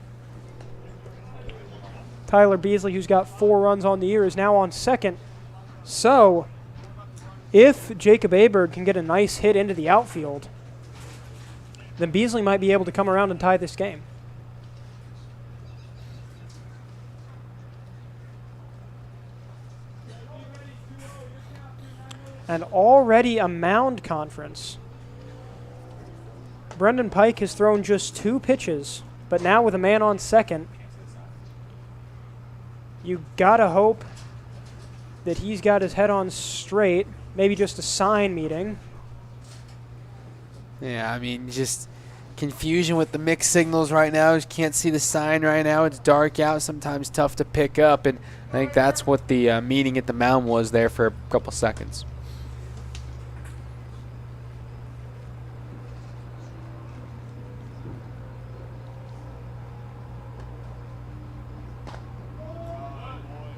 Tyler Beasley, who's got 4 runs on the year, is now on second. So if Jacob Aberg can get a nice hit into the outfield, then Beasley might be able to come around and tie this game. And already a mound conference. Brendan Pike has thrown just 2 pitches, but now with a man on second, you gotta hope that he's got his head on straight. Maybe just a sign meeting. Yeah, I mean, just confusion with the mixed signals right now. You can't see the sign right now. It's dark out, sometimes tough to pick up, and I think that's what the meeting at the mound was there for a couple seconds.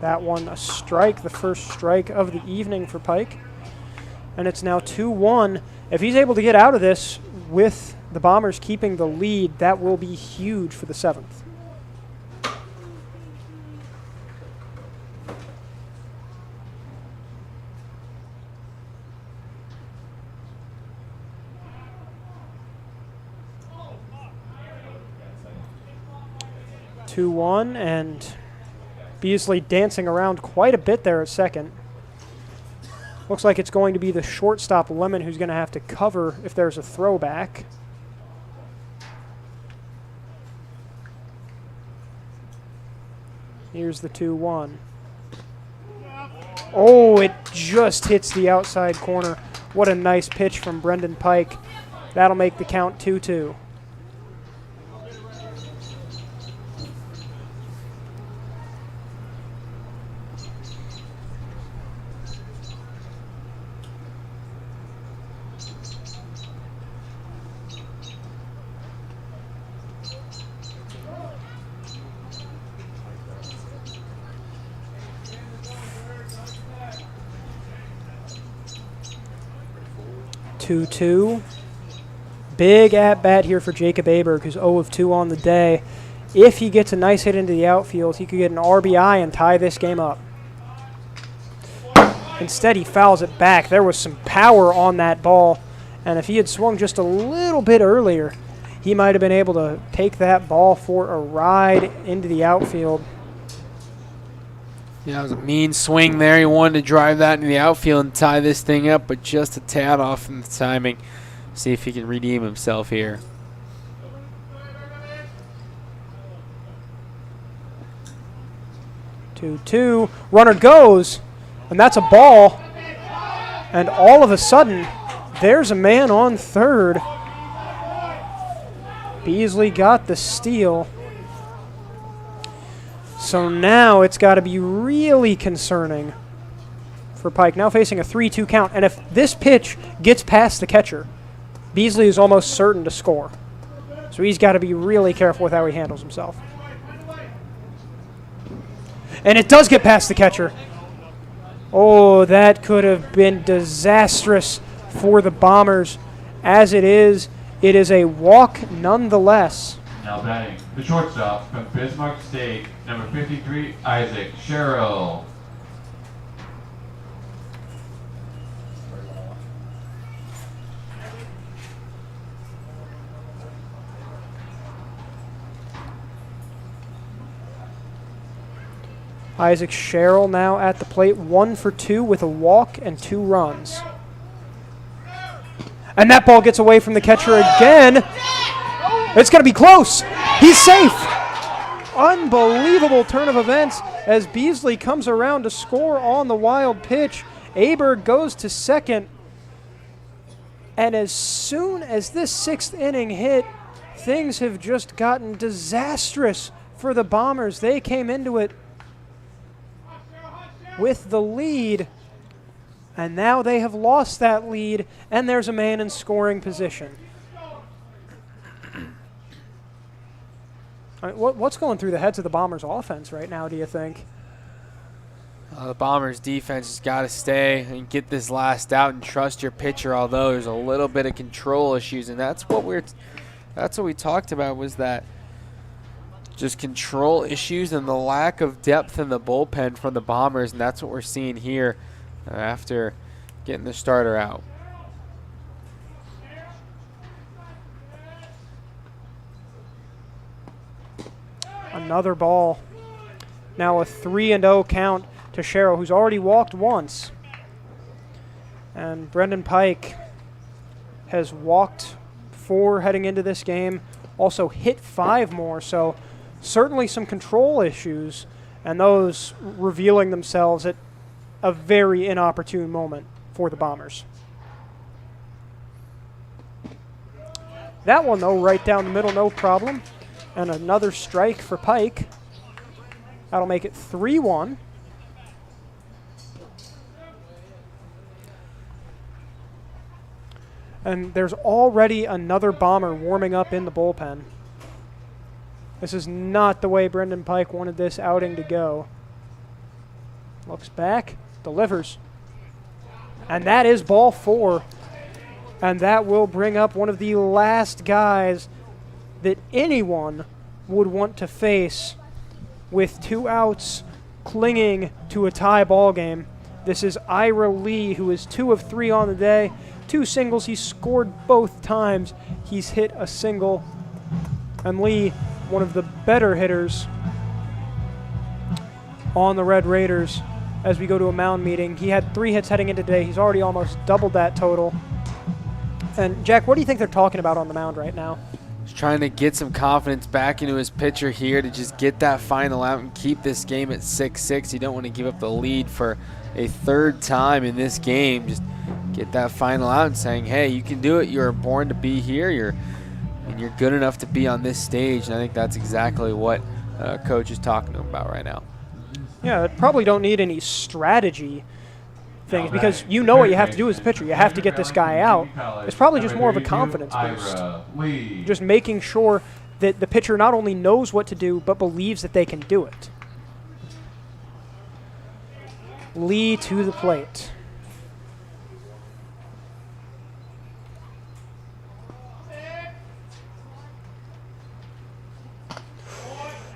That one a strike, the first strike of the evening for Pike. And it's now 2-1. If he's able to get out of this with the Bombers keeping the lead, that will be huge for the 7th. Two-one, and Beasley dancing around quite a bit there at second. Looks like it's going to be the shortstop, Lemon, who's going to have to cover if there's a throwback. Here's the 2-1. Oh, it just hits the outside corner. What a nice pitch from Brendan Pike. That'll make the count 2-2. Big at-bat here for Jacob Aberg, who's 0 of 2 on the day. If he gets a nice hit into the outfield, he could get an RBI and tie this game up. Instead, he fouls it back. There was some power on that ball, and if he had swung just a little bit earlier, he might have been able to take that ball for a ride into the outfield. Yeah, it was a mean swing there. He wanted to drive that into the outfield and tie this thing up, but just a tad off in the timing. See if he can redeem himself here. Two. Runner goes, and that's a ball. And all of a sudden, there's a man on third. Beasley got the steal. So now it's got to be really concerning for Pike. Now facing a 3-2 count. And if this pitch gets past the catcher, Beasley is almost certain to score. So he's got to be really careful with how he handles himself. And it does get past the catcher. Oh, that could have been disastrous for the Bombers. As it is a walk nonetheless. Now batting, the shortstop from Bismarck State, number 53, Isaac Sherrill. Isaac Sherrill now at the plate, 1 for 2 with a walk and 2 runs. And that ball gets away from the catcher again. It's going to be close. He's safe. Unbelievable turn of events as Beasley comes around to score on the wild pitch. Aberg goes to second. And as soon as this 6th inning hit, things have just gotten disastrous for the Bombers. They came into it with the lead, and now they have lost that lead, and there's a man in scoring position. I mean, what's going through the heads of the Bombers' offense right now, do you think? The Bombers' defense has got to stay and get this last out and trust your pitcher, although there's a little bit of control issues, and that's what we talked about, was that just control issues and the lack of depth in the bullpen from the Bombers, and that's what we're seeing here after getting the starter out. Another ball. Now a 3-0 count to Sherrill, who's already walked once. And Brendan Pike has walked 4 heading into this game, also hit 5 more, so certainly some control issues, and those revealing themselves at a very inopportune moment for the Bombers. That one, though, right down the middle, no problem. And another strike for Pike. That'll make it 3-1. And there's already another Bomber warming up in the bullpen. This is not the way Brendan Pike wanted this outing to go. Looks back, delivers. And that is ball 4. And that will bring up one of the last guys that anyone would want to face with 2 outs clinging to a tie ball game. This is Ira Lee, who is 2 of 3 on the day. 2 singles. He scored both times. He's hit a single. And Lee, one of the better hitters on the Red Raiders, as we go to a mound meeting. He had 3 hits heading into today. He's already almost doubled that total. And, Jack, what do you think they're talking about on the mound right now? He's trying to get some confidence back into his pitcher here to just get that final out and keep this game at 6-6. You don't want to give up the lead for a 3rd time in this game. Just get that final out and saying, hey, you can do it. You're born to be here. You're good enough to be on this stage. And I think that's exactly what Coach is talking to him about right now. Yeah, probably don't need any strategy things because you know what you have to do as a pitcher. You have to get this guy out. It's probably just more of a confidence boost. Just making sure that the pitcher not only knows what to do but believes that they can do it. Lee to the plate.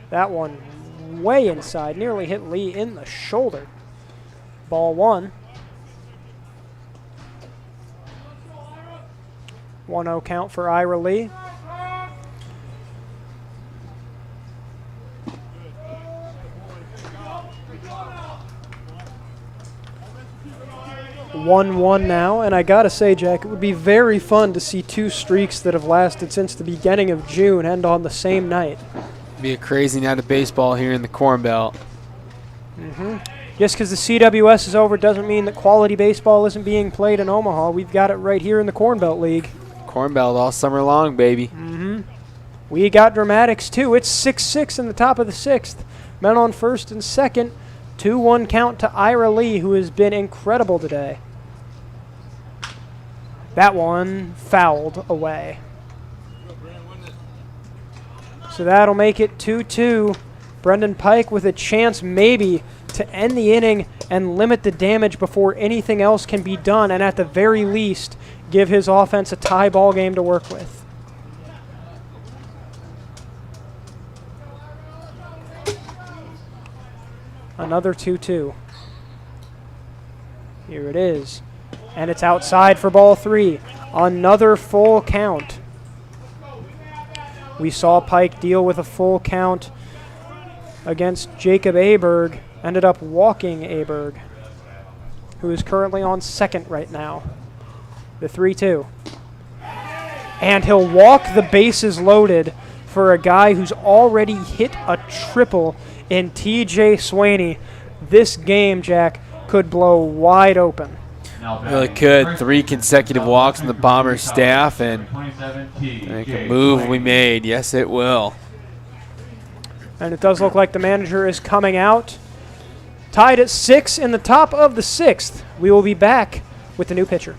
That one way inside, nearly hit Lee in the shoulder. Ball 1. 1-0 count for Ira Lee. One now, and I gotta say, Jack, it would be very fun to see 2 streaks that have lasted since the beginning of June end on the same night. Be a crazy night of baseball here in the Corn Belt. Just because the CWS is over doesn't mean that quality baseball isn't being played in Omaha. We've got it right here in the Corn Belt League. Corn Belt all summer long, baby. We got dramatics, too. It's 6-6 in the top of the 6th. Men on first and second. 2-1 count to Ira Lee, who has been incredible today. That one fouled away. So that'll make it 2-2. Brendan Pike with a chance maybe to end the inning and limit the damage before anything else can be done, and at the very least give his offense a tie ball game to work with. Another 2-2. Here it is. And it's outside for ball 3. Another full count. We saw Pike deal with a full count against Jacob Aberg. Ended up walking Aberg, who is currently on second right now. The 3-2. And he'll walk the bases loaded for a guy who's already hit a triple in TJ Swaney. This game, Jack, could blow wide open. Really could. 3 consecutive walks from the Bombers staff, and a move we made. Yes, it will. And it does look like the manager is coming out. Tied at 6 in the top of the 6th. We will be back with the new pitcher.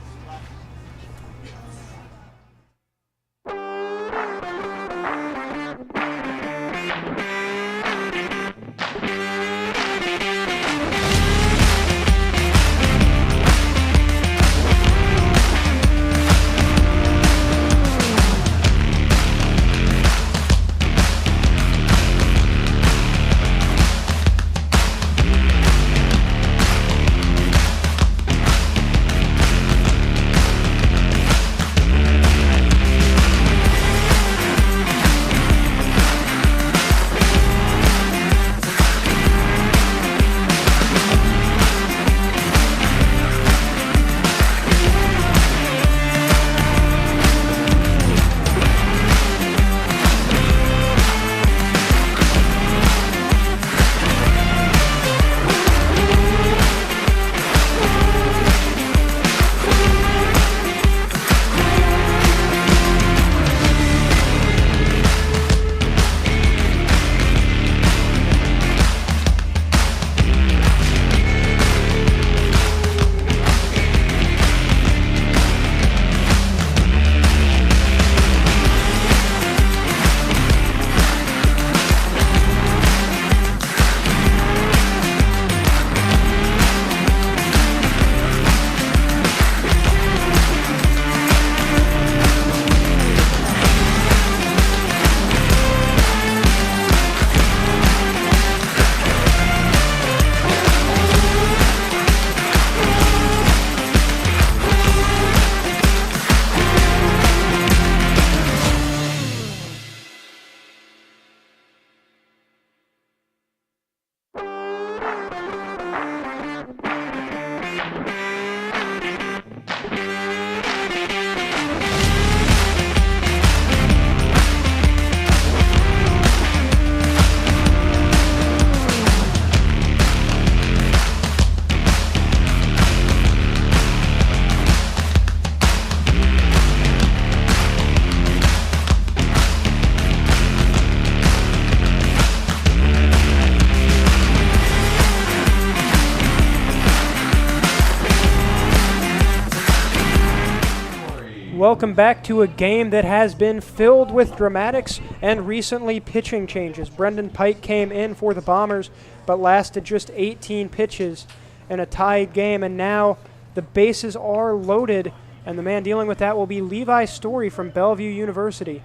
welcome back to a game that has been filled with dramatics and recently pitching changes. Brendan Pike came in for the Bombers, but lasted just 18 pitches in a tied game, and now the bases are loaded, and the man dealing with that will be Levi Story from Bellevue University.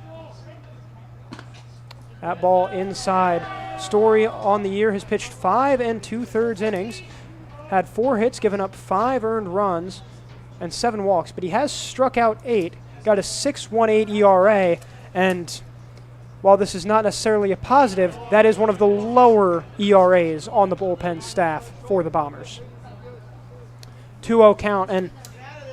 That ball inside. Story on the year has pitched 5 2/3 innings, had 4 hits, given up 5 earned runs, and 7 walks, but he has struck out 8, got a 6.18 ERA, and while this is not necessarily a positive, that is one of the lower ERAs on the bullpen staff for the Bombers. 2-0 count, and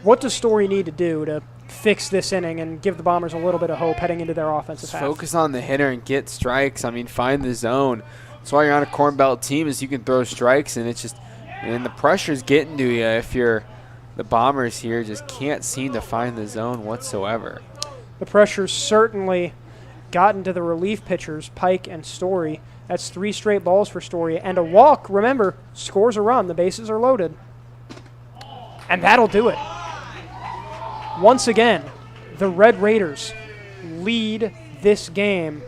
what does Story need to do to fix this inning and give the Bombers a little bit of hope heading into their offensive half? Focus on the hitter and get strikes. I mean, find the zone. That's why you're on a Corn Belt team, is you can throw strikes, and it's just, and the pressure's getting to you if you're the Bombers here. Just can't seem to find the zone whatsoever. The pressure's certainly gotten to the relief pitchers, Pike and Story. That's 3 straight balls for Story, and a walk. Remember, scores a run. The bases are loaded. And that'll do it. Once again, the Red Raiders lead this game.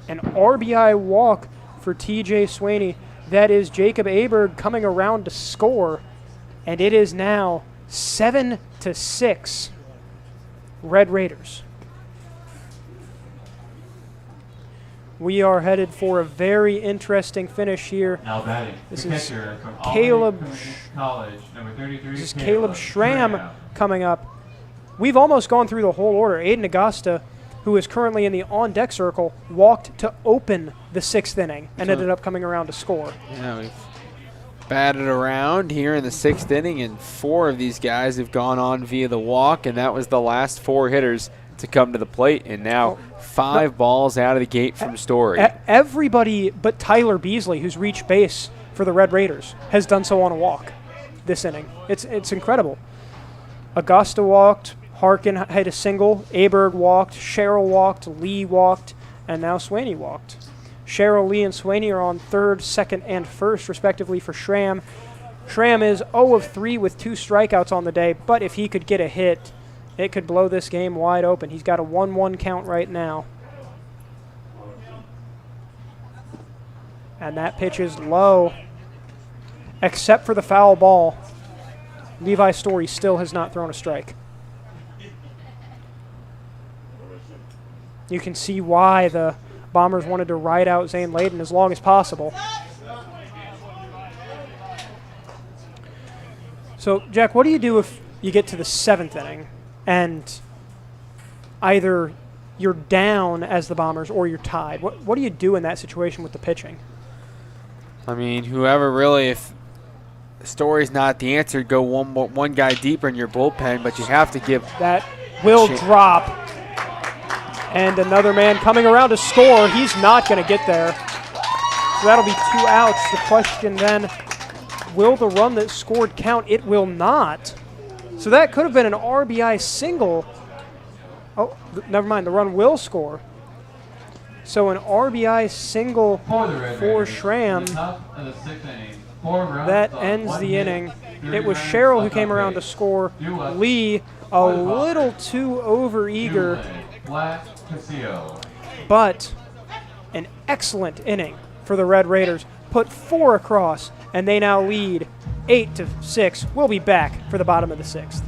An RBI walk for TJ Swaney. That is Jacob Aberg coming around to score. And it is now 7-6 Red Raiders. We are headed for a very interesting finish here. Now batting. This the is catcher from Caleb College, number 33. This is Caleb Schramm coming up. We've almost gone through the whole order. Aiden Augusta, who is currently in the on-deck circle, walked to open the 6th inning and ended up coming around to score. Yeah, we've batted around here in the 6th inning, and 4 of these guys have gone on via the walk, and that was the last 4 hitters to come to the plate, and now 5 balls out of the gate from Story. Everybody but Tyler Beasley, who's reached base for the Red Raiders, has done so on a walk this inning. It's incredible. Augusta walked, Harkin had a single, Aberg walked, Sherrill walked, Lee walked, and now Swaney walked. Sherrill, Lee, and Swaney are on 3rd, 2nd, and 1st, respectively, for Schramm. Schramm is 0 of 3 with 2 strikeouts on the day, but if he could get a hit, it could blow this game wide open. He's got a 1-1 count right now. And that pitch is low, except for the foul ball. Levi Story still has not thrown a strike. You can see why the Bombers wanted to ride out Zane Layden as long as possible. So, Jack, what do you do if you get to the 7th inning and either you're down as the Bombers or you're tied? What do you do in that situation with the pitching? I mean, whoever really, if Story's not the answer, go one guy deeper in your bullpen, but you have to give. That will drop. And another man coming around to score. He's not going to get there. So that'll be 2 outs. The question then, will the run that scored count? It will not. So that could have been an RBI single. Oh, never mind. The run will score. So an RBI single for Schramm. That ends the inning. It was Sherrill who came around to score. Lee, a little too over-eager. But an excellent inning for the Red Raiders. Put 4 across, and they now lead 8-6. We'll be back for the bottom of the 6th.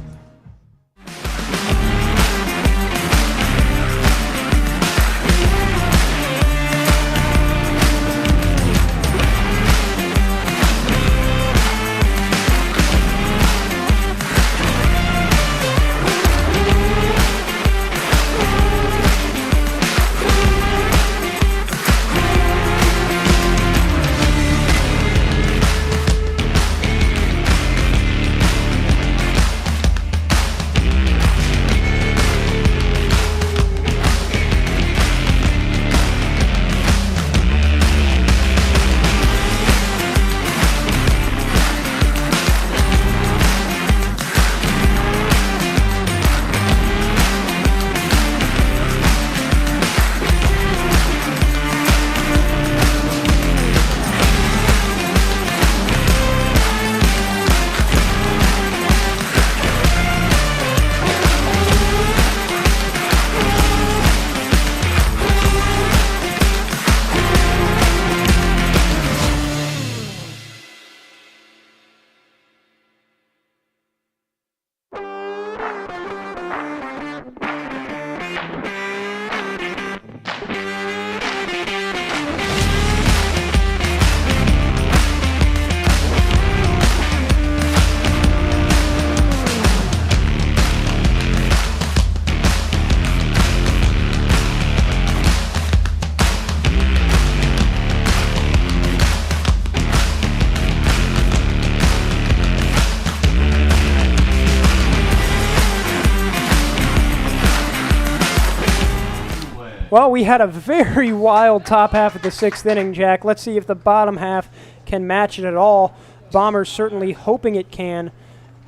Well, we had a very wild top half of the 6th inning, Jack. Let's see if the bottom half can match it at all. Bombers certainly hoping it can,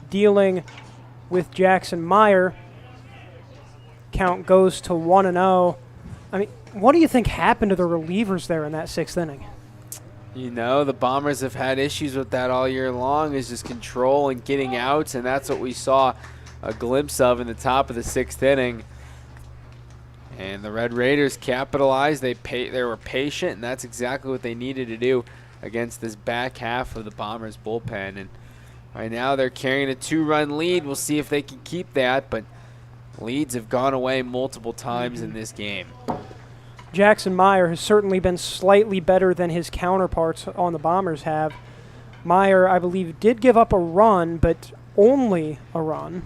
dealing with Jackson Meyer. Count goes to 1-0. I mean, what do you think happened to the relievers there in that 6th inning? You know, the Bombers have had issues with that all year long, is just control and getting outs, and that's what we saw a glimpse of in the top of the 6th inning. And the Red Raiders capitalized. They were patient, and that's exactly what they needed to do against this back half of the Bombers bullpen. And right now they're carrying a 2-run lead. We'll see if they can keep that, but leads have gone away multiple times in this game. Jackson Meyer has certainly been slightly better than his counterparts on the Bombers have. Meyer, I believe, did give up a run, but only a run.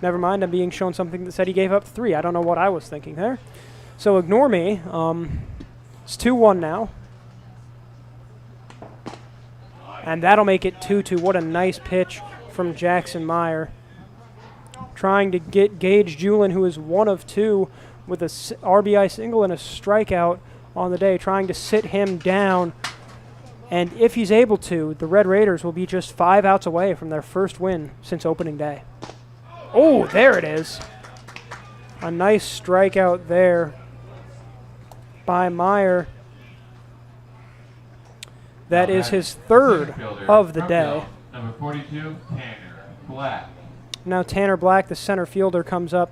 Never mind, I'm being shown something that said he gave up 3. I don't know what I was thinking there. So ignore me. It's 2-1 now. And that'll make it 2-2. What a nice pitch from Jackson Meyer. Trying to get Gage Julin, who is 1 of 2 with a RBI single and a strikeout on the day, trying to sit him down. And if he's able to, the Red Raiders will be just 5 outs away from their first win since opening day. Oh, there it is. A nice strikeout there by Meyer. That is his 3rd of the day. Number 42, Tanner Black. Now Tanner Black, the center fielder, comes up.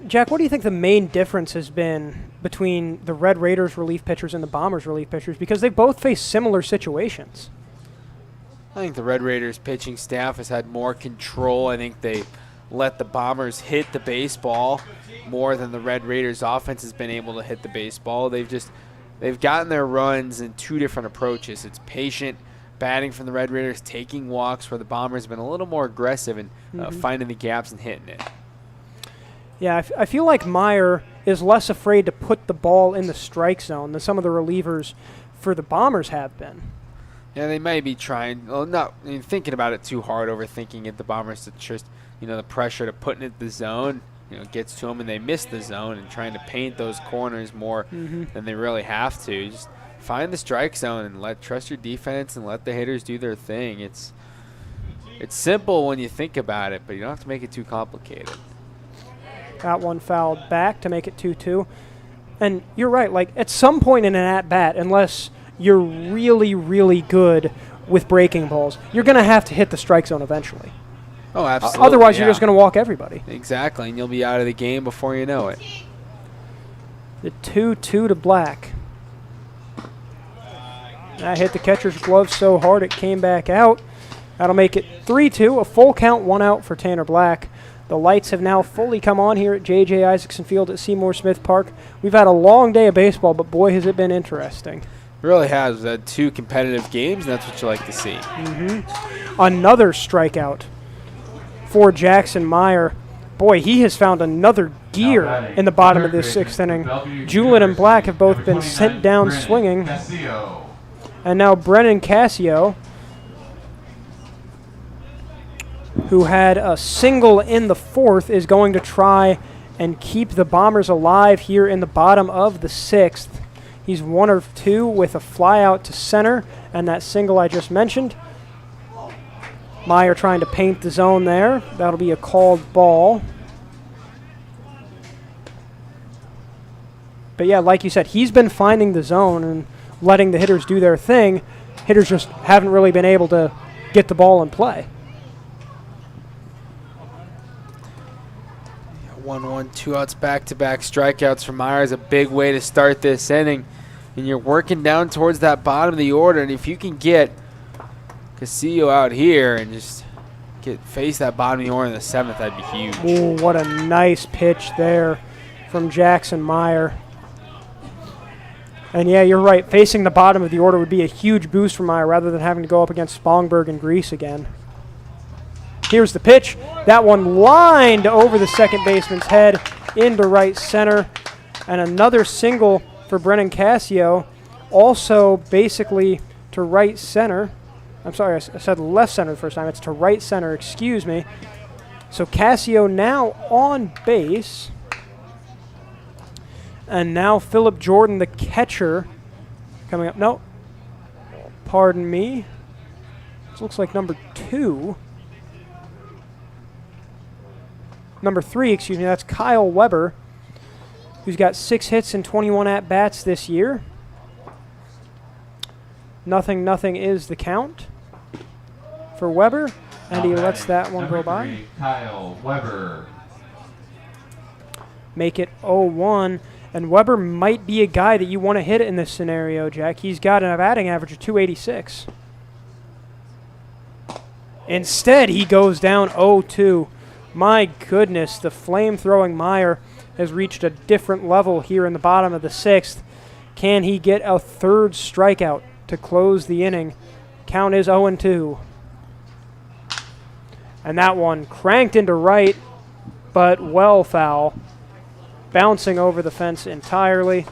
Jack, what do you think the main difference has been between the Red Raiders relief pitchers and the Bombers relief pitchers? Because they both face similar situations. I think the Red Raiders pitching staff has had more control. I think they let the Bombers hit the baseball more than the Red Raiders offense has been able to hit the baseball. They've gotten their runs in 2 different approaches. It's patient batting from the Red Raiders, taking walks, where the Bombers have been a little more aggressive in finding the gaps and hitting it. Yeah, I feel like Meyer is less afraid to put the ball in the strike zone than some of the relievers for the Bombers have been. Yeah, they may be trying, thinking about it too hard, overthinking it. The Bombers, just, the pressure to putting it in the zone, gets to them, and they miss the zone, and trying to paint those corners more than they really have to. Just find the strike zone and trust your defense and let the hitters do their thing. It's simple when you think about it, but you don't have to make it too complicated. Got one fouled back to make it 2-2. And you're right, at some point in an at-bat, unless you're really, really good with breaking balls, you're going to have to hit the strike zone eventually. Oh, absolutely. Otherwise, you're just going to walk everybody. Exactly, and you'll be out of the game before you know it. The 2-2 to Black. That hit the catcher's glove so hard it came back out. That'll make it 3-2, a full count, 1 out for Tanner Black. The lights have now fully come on here at JJ Isaacson Field at Seymour Smith Park. We've had a long day of baseball, but boy, has it been interesting. It really has. We've had 2 competitive games, and that's what you like to see. Another strikeout for Jackson Meyer. Boy, he has found another gear in the bottom of this 6th inning. Julin and Black have both been sent down swinging. And now Brennan Cassio, who had a single in the 4th, is going to try and keep the Bombers alive here in the bottom of the 6th. He's 1 of 2 with a fly out to center and that single I just mentioned. Meyer trying to paint the zone there. That'll be a called ball. But yeah, like you said, he's been finding the zone and letting the hitters do their thing. Hitters just haven't really been able to get the ball in play. 1-1, 2 outs, back-to-back strikeouts for Meyer is a big way to start this inning. And you're working down towards that bottom of the order, and if you can get Casillo out here and just face that bottom of the order in the 7th, that'd be huge. Ooh, what a nice pitch there from Jackson Meyer. And yeah, you're right. Facing the bottom of the order would be a huge boost for Meyer rather than having to go up against Spongberg and Grease again. Here's the pitch. That one lined over the second baseman's head into right center. And another single for Brennan Cassio, also basically to right center. I'm sorry, I said left center the first time. It's to right center, excuse me. So Casio now on base. And now Philip Jordan, the catcher, coming up. No, pardon me. This looks like number 2. Number 3, excuse me, that's Kyle Weber, who's got 6 hits and 21 at-bats this year. 0-0 is the count for Weber, and he lets that one go by. Number 3, Kyle Weber. Make it 0-1, and Weber might be a guy that you want to hit in this scenario, Jack. He's got an batting average of 286. Instead, he goes down 0-2. My goodness, the flame-throwing Meyer has reached a different level here in the bottom of the 6th. Can he get a 3rd strikeout to close the inning? Count is 0-2. And that one cranked into right, but well foul. Bouncing over the fence entirely.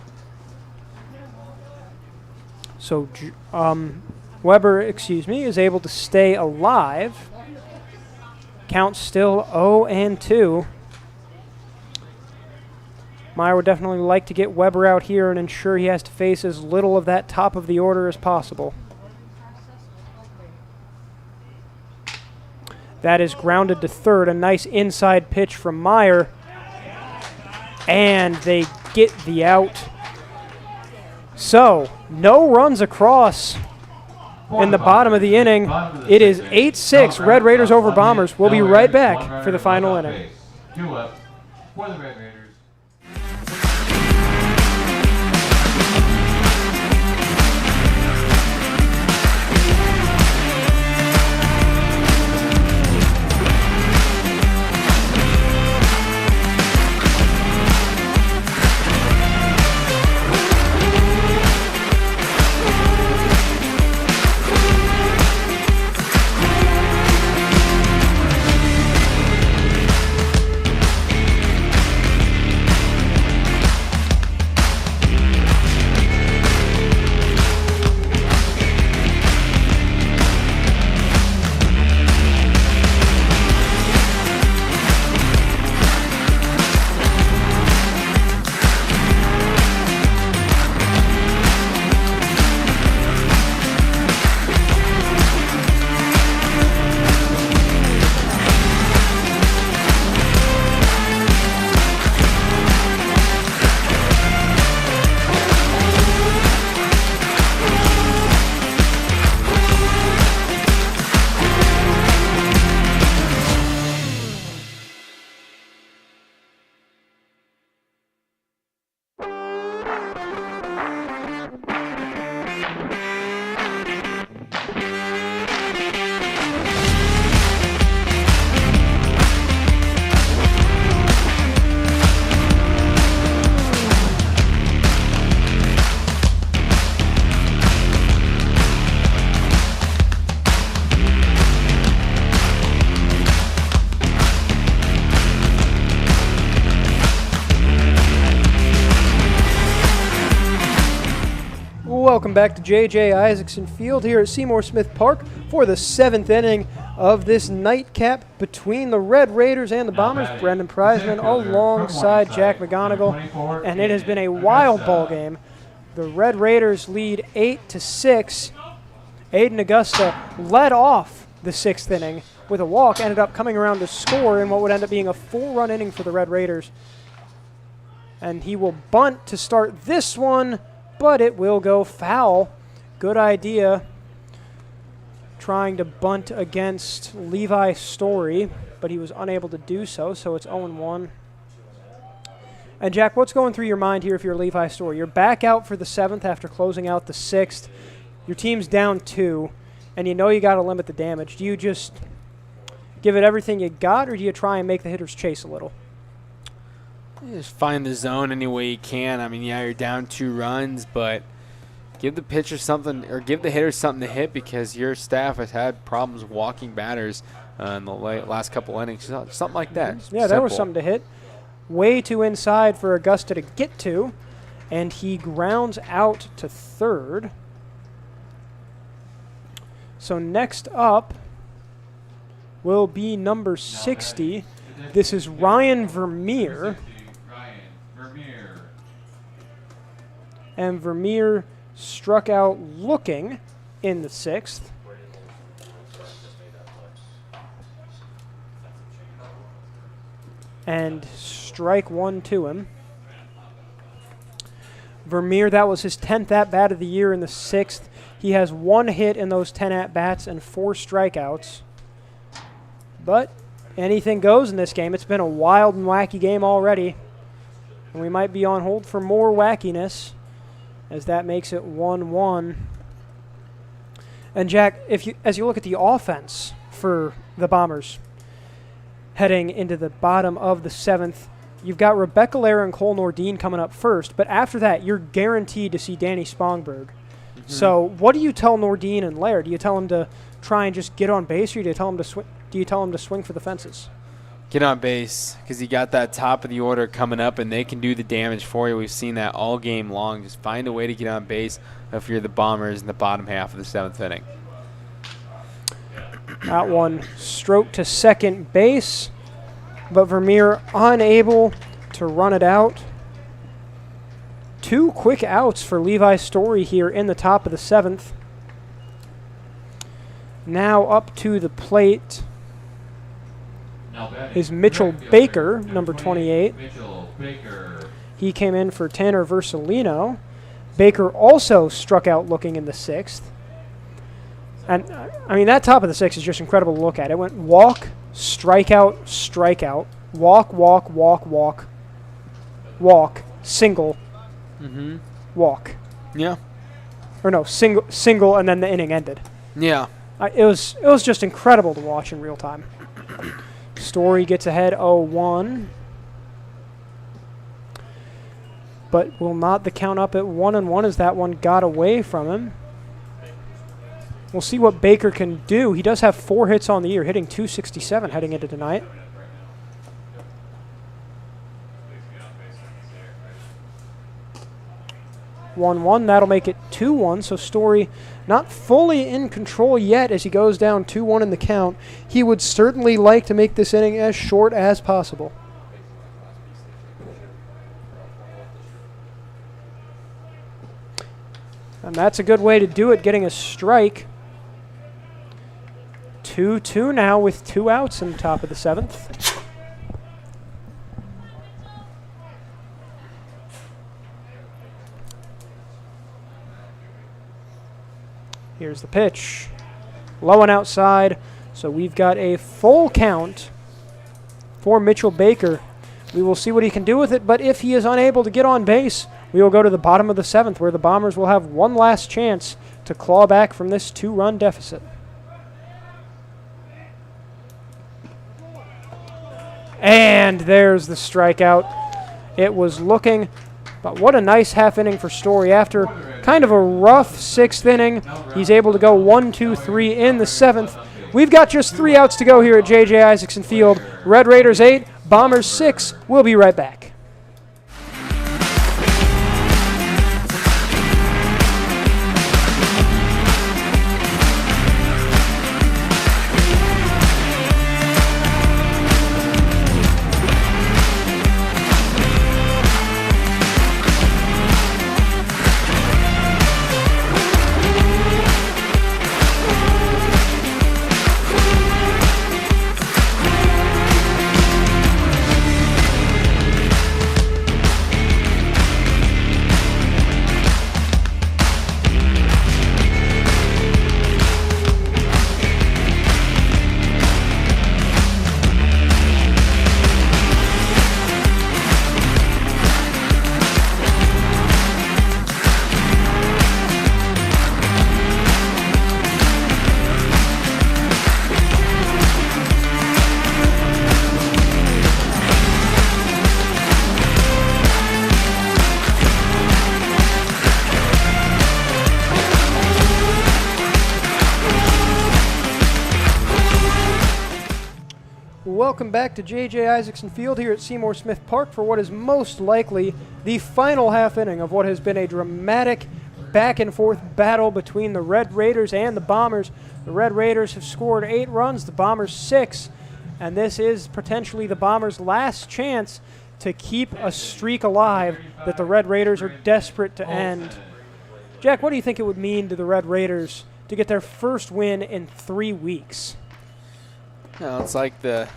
So Weber, is able to stay alive. Count still 0-2. Meyer would definitely like to get Weber out here and ensure he has to face as little of that top of the order as possible. That is grounded to third. A nice inside pitch from Meyer. And they get the out. So, no runs across in the bottom of the inning. It is 8-6, Red Raiders over Bombers. We'll be right back for the final inning. 2 up for the Red Raiders. Welcome back to JJ Isaacson Field here at Seymour Smith Park for the 7th inning of this nightcap between the Red Raiders and the Bombers. Brendan Preisman alongside Jack McGonigal, and it has been a wild ball game. The Red Raiders lead 8-6. Aiden Augusta led off the 6th inning with a walk, ended up coming around to score in what would end up being a 4-run inning for the Red Raiders. And he will bunt to start this one, but it will go foul. Good idea trying to bunt against Levi Story, but he was unable to do so, so it's 0-1. And Jack, what's going through your mind here if you're Levi Story? You're back out for the 7th after closing out the 6th. Your team's down 2, and you know you got to limit the damage. Do you just give it everything you got, or do you try and make the hitters chase a little? You just find the zone any way you can. I mean, yeah, you're down 2 runs, but give the pitcher something, or give the hitter something to hit, because your staff has had problems walking batters in the last couple innings. Something like that. Yeah, there was something to hit. Way too inside for Augusta to get to, and he grounds out to third. So next up will be number 60. This is Ryan Vermeer. Ryan Vermeer. And Vermeer struck out looking in the 6th. And strike 1 to him. Vermeer, that was his 10th at-bat of the year in the 6th. He has 1 hit in those 10 at-bats and 4 strikeouts. But anything goes in this game. It's been a wild and wacky game already. And we might be on hold for more wackiness, as that makes it 1-1. And Jack, as you look at the offense for the Bombers heading into the bottom of the 7th, you've got Rebecca Lara and Cole Nordine coming up first, but after that, you're guaranteed to see Danny Spongberg. Mm-hmm. So what do you tell Nordine and Lara? Do you tell him to try and just get on base, or do you tell him to swing for the fences? Get on base, because you got that top of the order coming up, and they can do the damage for you. We've seen that all game long. Just find a way to get on base if you're the Bombers in the bottom half of the 7th inning. That one stroked to second base, but Vermeer unable to run it out. 2 quick outs for Levi Story here in the top of the 7th. Now up to the plate is Mitchell Baker, number 28. Mitchell Baker. He came in for Tanner Versalino. Baker also struck out looking in the 6th. And, I mean, that top of the 6th is just incredible to look at. It went walk, strikeout, strikeout, walk, walk, walk, walk, walk, single, walk. Yeah. Or no, single, and then the inning ended. Yeah. It was just incredible to watch in real time. Story gets ahead 0-1. But will not the count up at 1-1 as that one got away from him. We'll see what Baker can do. He does have 4 hits on the year, hitting .267 heading into tonight. 1-1, that'll make it 2-1. So Story not fully in control yet as he goes down 2-1 in the count. He would certainly like to make this inning as short as possible. And that's a good way to do it, getting a strike. 2-2 now with 2 outs in the top of the 7th. Here's the pitch. Low and outside. So we've got a full count for Mitchell Baker. We will see what he can do with it, but if he is unable to get on base, we will go to the bottom of the 7th, where the Bombers will have one last chance to claw back from this 2-run deficit. And there's the strikeout. It was looking, but what a nice half inning for Story. After kind of a rough 6th inning, he's able to go 1-2-3 in the 7th. We've got just 3 outs to go here at JJ Isaacson Field. Red Raiders 8, Bombers 6. We'll be right back. Welcome back to JJ Isaacson Field here at Seymour Smith Park for what is most likely the final half inning of what has been a dramatic back and forth battle between the Red Raiders and the Bombers. The Red Raiders have scored 8 runs, the Bombers 6, and this is potentially the Bombers' last chance to keep a streak alive that the Red Raiders are desperate to end. Jack, what do you think it would mean to the Red Raiders to get their first win in 3 weeks? Well, it's like the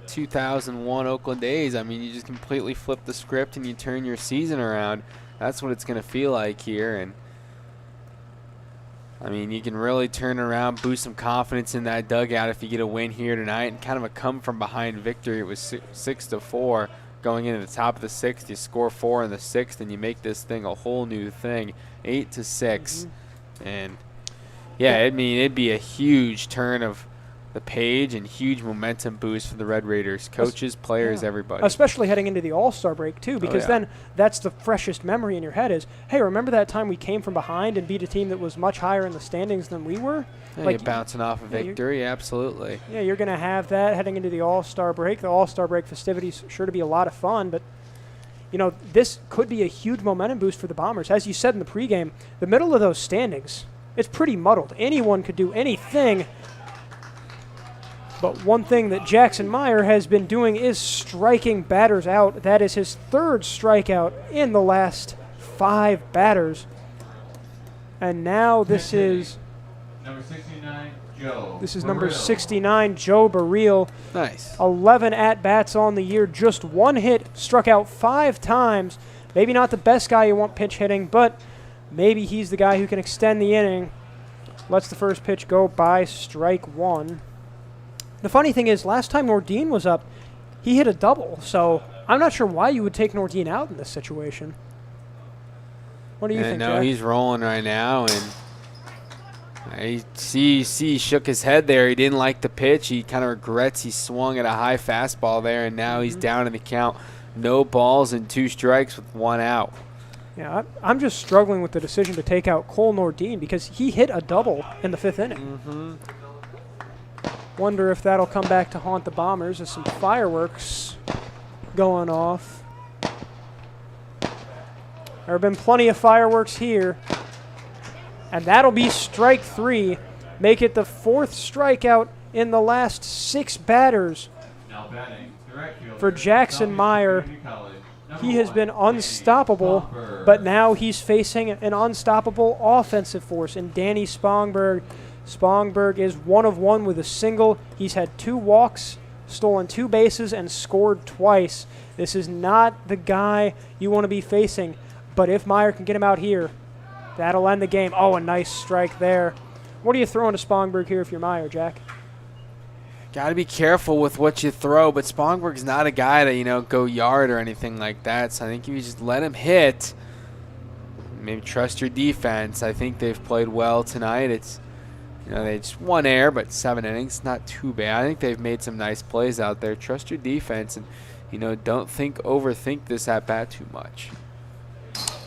2001 Oakland A's. I mean, you just completely flip the script and you turn your season around. That's what it's going to feel like here. And I mean, you can really turn around, boost some confidence in that dugout if you get a win here tonight, and kind of a come from behind victory. It was 6-4 going into the top of the 6th. You score 4 in the 6th, and you make this thing a whole new thing, 8-6. And yeah, I mean, it'd be a huge turn of the page and huge momentum boost for the Red Raiders, coaches, players, everybody. Especially heading into the All-Star break, too, because then that's the freshest memory in your head is, hey, remember that time we came from behind and beat a team that was much higher in the standings than we were? Yeah, like, you're bouncing off a victory, absolutely. Yeah, you're going to have that heading into the All-Star break. The All-Star break festivities sure to be a lot of fun, but you know, this could be a huge momentum boost for the Bombers. As you said in the pregame, the middle of those standings, it's pretty muddled. Anyone could do anything. But one thing that Jackson Meyer has been doing is striking batters out. That is his 3rd strikeout in the last 5 batters. And now this is number 69, Joe. This is number 69, Joe Baril. Nice. 11 at-bats on the year, just 1 hit, struck out 5 times. Maybe not the best guy you want pitch hitting, but maybe he's the guy who can extend the inning. Lets the first pitch go by strike 1. The funny thing is, last time Nordin was up, he hit a double, so I'm not sure why you would take Nordin out in this situation. What do you think, No, Jack? he's rolling right now, and I see he shook his head there. He didn't like the pitch. He kind of regrets he swung at a high fastball there, and now he's down in the count. No balls and 2 strikes with 1 out. Yeah, I'm just struggling with the decision to take out Cole Nordin because he hit a double in the 5th inning. Wonder if that'll come back to haunt the Bombers as some fireworks going off. There have been plenty of fireworks here. And that'll be strike 3. Make it the 4th strikeout in the last 6 batters. Now batting, the right fielder, for Jackson Meyer. He has been unstoppable, but now he's facing an unstoppable offensive force in Danny Spongberg. Spongberg is 1 of 1 with a single. He's had 2 walks, stolen 2 bases, and scored twice. This is not the guy you want to be facing, but if Meyer can get him out here, that'll end the game. Oh, a nice strike there. What are you throwing to Spongberg here if you're Meyer, Jack? Got to be careful with what you throw, but Spongberg's not a guy to, go yard or anything like that. So I think if you just let him hit, maybe trust your defense. I think they've played well tonight. It's, they just 1 error, but 7 innings, not too bad. I think they've made some nice plays out there. Trust your defense and, don't overthink this at bat too much.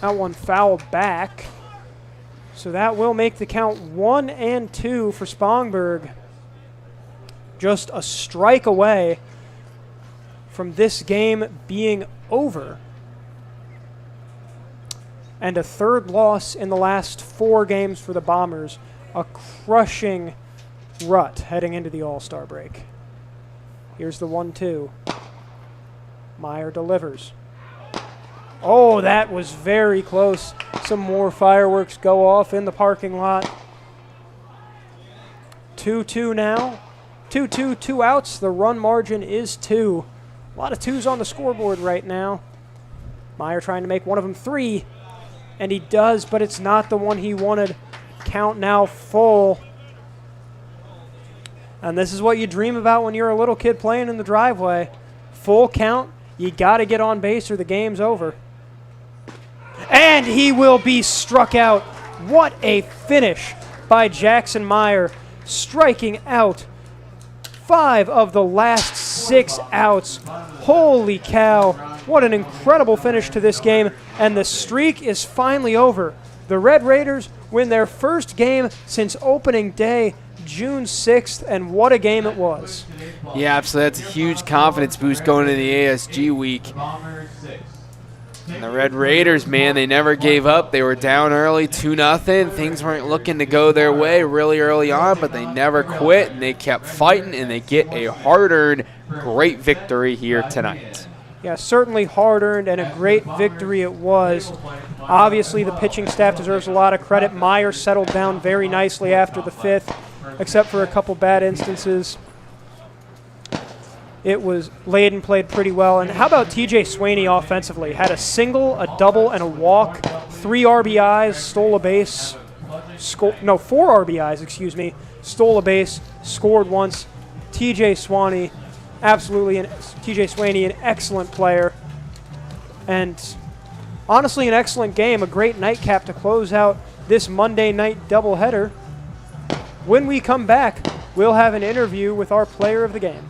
That one fouled back. So that will make the count 1-2 for Spongberg. Just a strike away from this game being over. And a 3rd loss in the last 4 games for the Bombers. A crushing rut heading into the All-Star break. Here's the 1-2. Meyer delivers. Oh, that was very close. Some more fireworks go off in the parking lot. 2-2 now. 2-2, 2 outs. The run margin is 2. A lot of 2s on the scoreboard right now. Meyer trying to make one of them 3. And he does, but it's not the one he wanted. Count now full. And this is what you dream about when you're a little kid playing in the driveway. Full count. You got to get on base or the game's over. And he will be struck out. What a finish by Jackson Meyer. Striking out 5 of the last 6 outs. Holy cow. What an incredible finish to this game. And the streak is finally over. The Red Raiders win their first game since opening day, June 6th, and what a game it was. Yeah, absolutely. That's a huge confidence boost going into the ASG week. And the Red Raiders, man, they never gave up. They were down early, 2-0. Things weren't looking to go their way really early on, but they never quit, and they kept fighting, and they get a hard-earned, great victory here tonight. Yeah, certainly hard-earned and a great victory it was. Obviously, the pitching staff deserves a lot of credit. Meyer settled down very nicely after the 5th, except for a couple bad instances. It was Layden played pretty well. And how about TJ Swaney offensively? Had a single, a double, and a walk. 3 RBIs, stole a base. 4 RBIs, excuse me. Stole a base, scored once. TJ Swaney, TJ Swaney, an excellent player. And honestly, an excellent game. A great nightcap to close out this Monday night doubleheader. When we come back, we'll have an interview with our player of the game.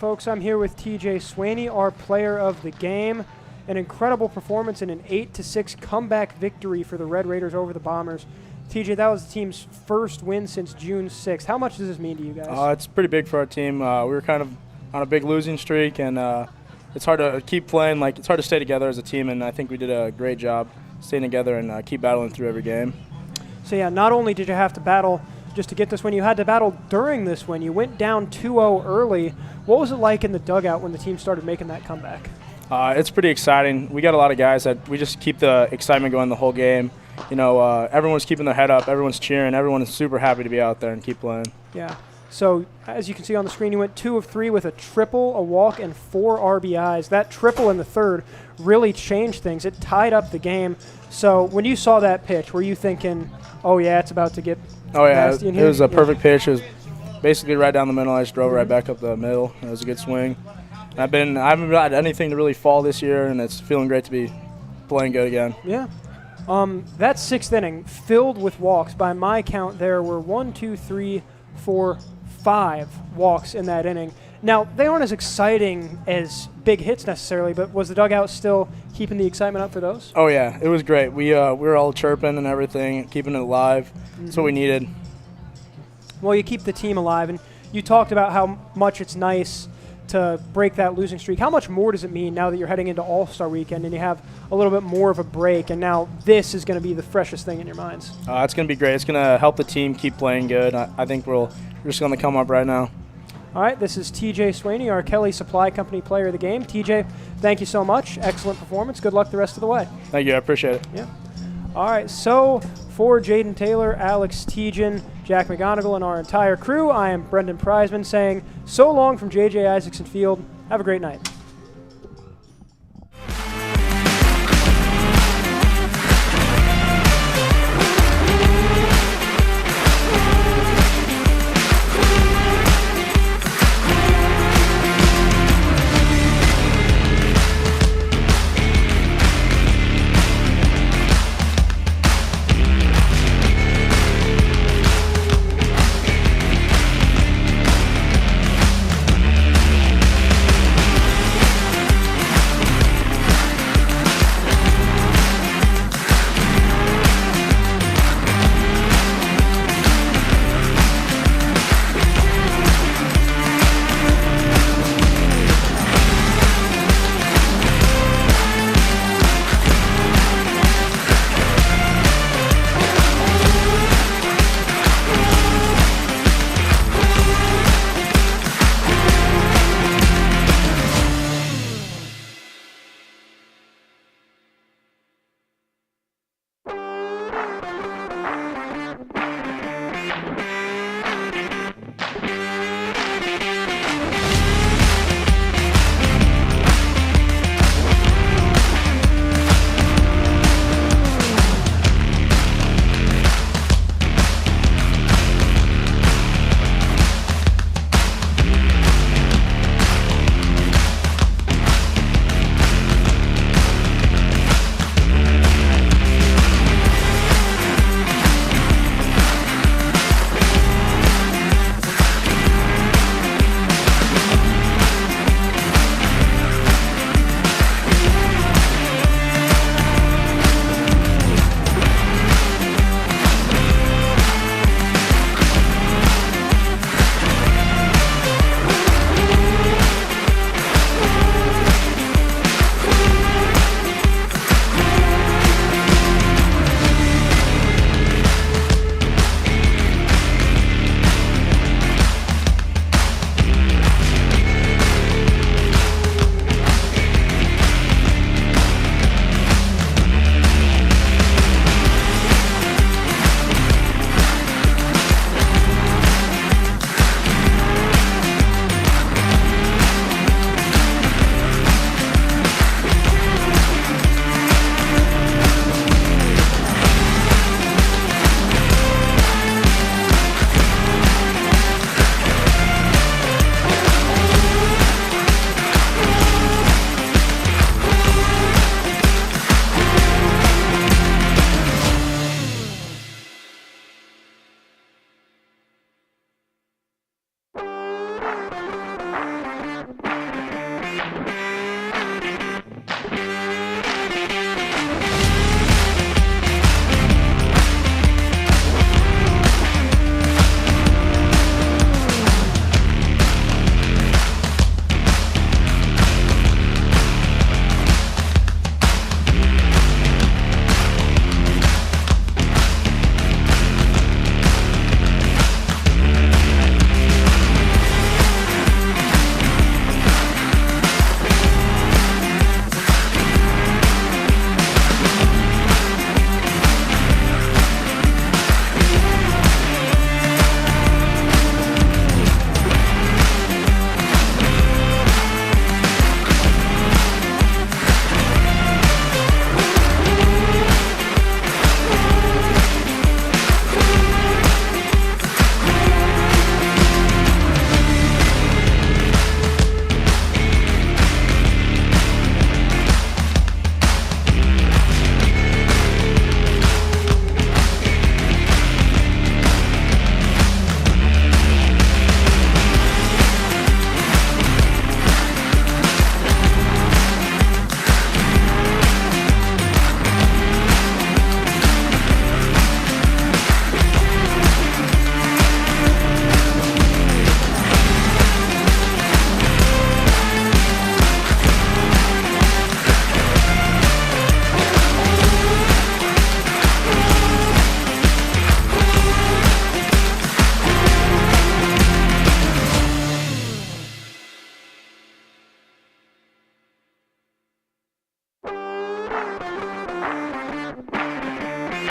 folks. I'm here with TJ Swaney, our player of the game. An incredible performance in an 8-6 comeback victory for the Red Raiders over the Bombers. TJ, that was the team's first win since June 6th. How much does this mean to you guys? It's pretty big for our team. We were kind of on a big losing streak, and it's hard to keep playing. It's hard to stay together as a team, and I think we did a great job staying together and keep battling through every game. So, yeah, not only did you have to battle just to get this win, you had to battle during this win. You went down 2-0 early. What was it like in the dugout when the team started making that comeback? It's pretty exciting. We got a lot of guys that we just keep the excitement going the whole game. Everyone's keeping their head up. Everyone's cheering. Everyone is super happy to be out there and keep playing. Yeah. So, as you can see on the screen, you went 2 of 3 with a triple, a walk, and 4 RBIs. That triple in the third really changed things. It tied up the game. So, when you saw that pitch, were you thinking, oh, yeah, it's about to get nasty in here? It was a perfect pitch. It was basically right down the middle. I just drove right back up the middle. It was a good swing. I haven't had anything to really fall this year, and it's feeling great to be playing good again. Yeah. That 6th inning filled with walks. By my count, there were 5 walks in that inning. Now, they aren't as exciting as big hits necessarily, but was the dugout still keeping the excitement up for those? Oh, yeah. It was great. We were all chirping and everything, keeping it alive. That's what we needed. Well, you keep the team alive, and you talked about how much it's nice to break that losing streak. How much more does it mean now that you're heading into All-Star Weekend and you have a little bit more of a break, and now this is going to be the freshest thing in your minds? It's going to be great. It's going to help the team keep playing good. I think we're just going to come up right now. All right, this is TJ Swaney, our Kelly Supply Company player of the game. TJ, thank you so much. Excellent performance. Good luck the rest of the way. Thank you. I appreciate it. Yeah. All right, so for Jaden Taylor, Alex Tejan, Jack McGonigal, and our entire crew, I am Brendan Preisman saying so long from JJ Isaacson Field. Have a great night.